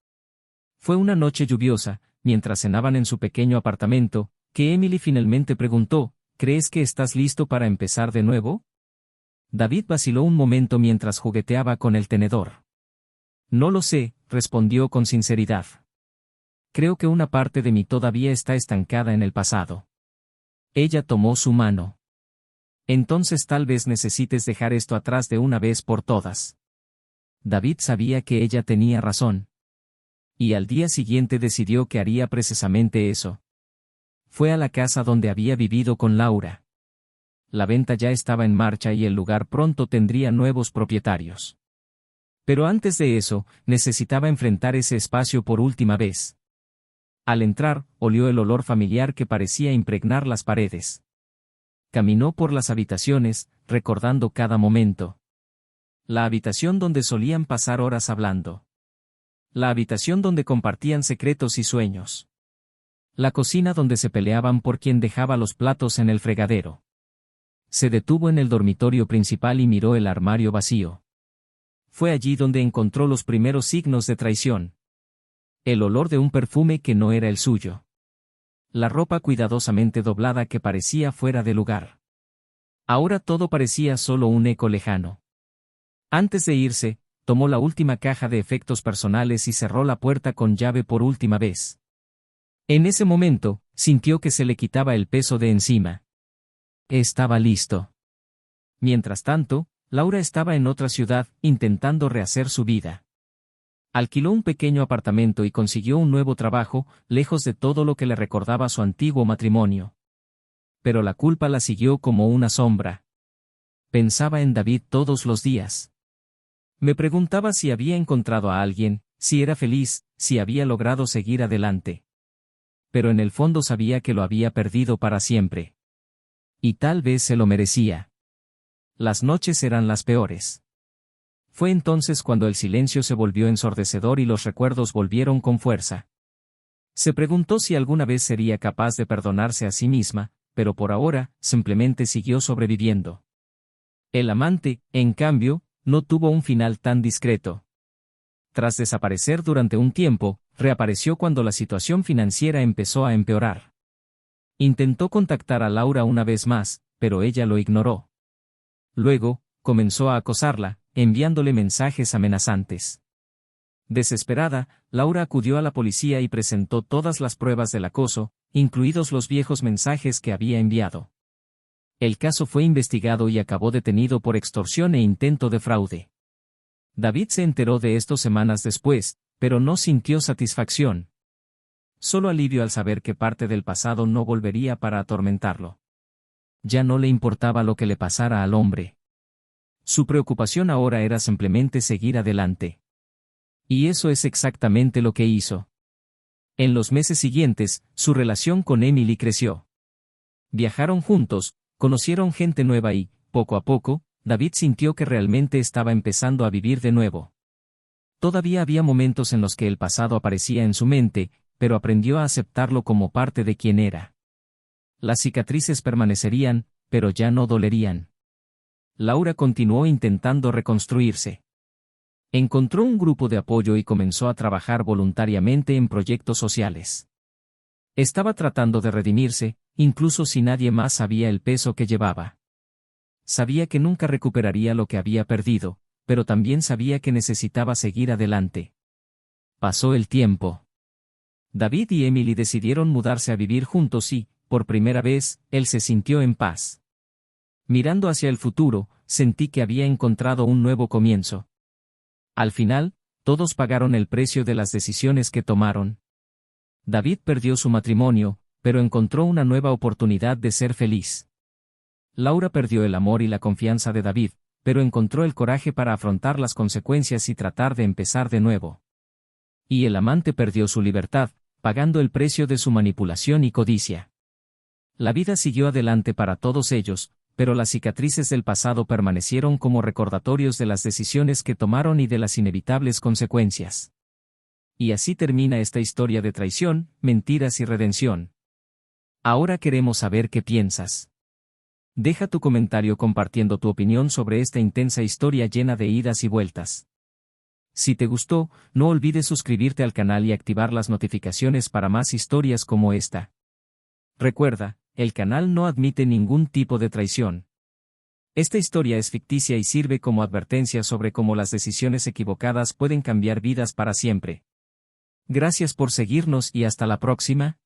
[SPEAKER 1] Fue una noche lluviosa, mientras cenaban en su pequeño apartamento, que Emily finalmente preguntó, ¿crees que estás listo para empezar de nuevo? David vaciló un momento mientras jugueteaba con el tenedor. No lo sé, respondió con sinceridad. Creo que una parte de mí todavía está estancada en el pasado. Ella tomó su mano. Entonces tal vez necesites dejar esto atrás de una vez por todas. David sabía que ella tenía razón. Y al día siguiente decidió que haría precisamente eso. Fue a la casa donde había vivido con Laura. La venta ya estaba en marcha y el lugar pronto tendría nuevos propietarios. Pero antes de eso, necesitaba enfrentar ese espacio por última vez. Al entrar, olió el olor familiar que parecía impregnar las paredes. Caminó por las habitaciones, recordando cada momento. La habitación donde solían pasar horas hablando. La habitación donde compartían secretos y sueños. La cocina donde se peleaban por quién dejaba los platos en el fregadero. Se detuvo en el dormitorio principal y miró el armario vacío. Fue allí donde encontró los primeros signos de traición. El olor de un perfume que no era el suyo. La ropa cuidadosamente doblada que parecía fuera de lugar. Ahora todo parecía solo un eco lejano. Antes de irse, tomó la última caja de efectos personales y cerró la puerta con llave por última vez. En ese momento, sintió que se le quitaba el peso de encima. Estaba listo. Mientras tanto, Laura estaba en otra ciudad, intentando rehacer su vida. Alquiló un pequeño apartamento y consiguió un nuevo trabajo, lejos de todo lo que le recordaba su antiguo matrimonio. Pero la culpa la siguió como una sombra. Pensaba en David todos los días. Me preguntaba si había encontrado a alguien, si era feliz, si había logrado seguir adelante. Pero en el fondo sabía que lo había perdido para siempre. Y tal vez se lo merecía. Las noches eran las peores. Fue entonces cuando el silencio se volvió ensordecedor y los recuerdos volvieron con fuerza. Se preguntó si alguna vez sería capaz de perdonarse a sí misma, pero por ahora, simplemente siguió sobreviviendo. El amante, en cambio, no tuvo un final tan discreto. Tras desaparecer durante un tiempo, reapareció cuando la situación financiera empezó a empeorar. Intentó contactar a Laura una vez más, pero ella lo ignoró. Luego, comenzó a acosarla, enviándole mensajes amenazantes. Desesperada, Laura acudió a la policía y presentó todas las pruebas del acoso, incluidos los viejos mensajes que había enviado. El caso fue investigado y acabó detenido por extorsión e intento de fraude. David se enteró de esto semanas después, pero no sintió satisfacción. Solo alivio al saber que parte del pasado no volvería para atormentarlo. Ya no le importaba lo que le pasara al hombre. Su preocupación ahora era simplemente seguir adelante. Y eso es exactamente lo que hizo. En los meses siguientes, su relación con Emily creció. Viajaron juntos, conocieron gente nueva y, poco a poco, David sintió que realmente estaba empezando a vivir de nuevo. Todavía había momentos en los que el pasado aparecía en su mente, pero aprendió a aceptarlo como parte de quien era. Las cicatrices permanecerían, pero ya no dolerían. Laura continuó intentando reconstruirse. Encontró un grupo de apoyo y comenzó a trabajar voluntariamente en proyectos sociales. Estaba tratando de redimirse, incluso si nadie más sabía el peso que llevaba. Sabía que nunca recuperaría lo que había perdido, pero también sabía que necesitaba seguir adelante. Pasó el tiempo. David y Emily decidieron mudarse a vivir juntos y, por primera vez, él se sintió en paz. Mirando hacia el futuro, sentí que había encontrado un nuevo comienzo. Al final, todos pagaron el precio de las decisiones que tomaron. David perdió su matrimonio, pero encontró una nueva oportunidad de ser feliz. Laura perdió el amor y la confianza de David, pero encontró el coraje para afrontar las consecuencias y tratar de empezar de nuevo. Y el amante perdió su libertad, pagando el precio de su manipulación y codicia. La vida siguió adelante para todos ellos, pero las cicatrices del pasado permanecieron como recordatorios de las decisiones que tomaron y de las inevitables consecuencias. Y así termina esta historia de traición, mentiras y redención. Ahora queremos saber qué piensas. Deja tu comentario compartiendo tu opinión sobre esta intensa historia llena de idas y vueltas. Si te gustó, no olvides suscribirte al canal y activar las notificaciones para más historias como esta. Recuerda, el canal no admite ningún tipo de traición. Esta historia es ficticia y sirve como advertencia sobre cómo las decisiones equivocadas pueden cambiar vidas para siempre. Gracias por seguirnos y hasta la próxima.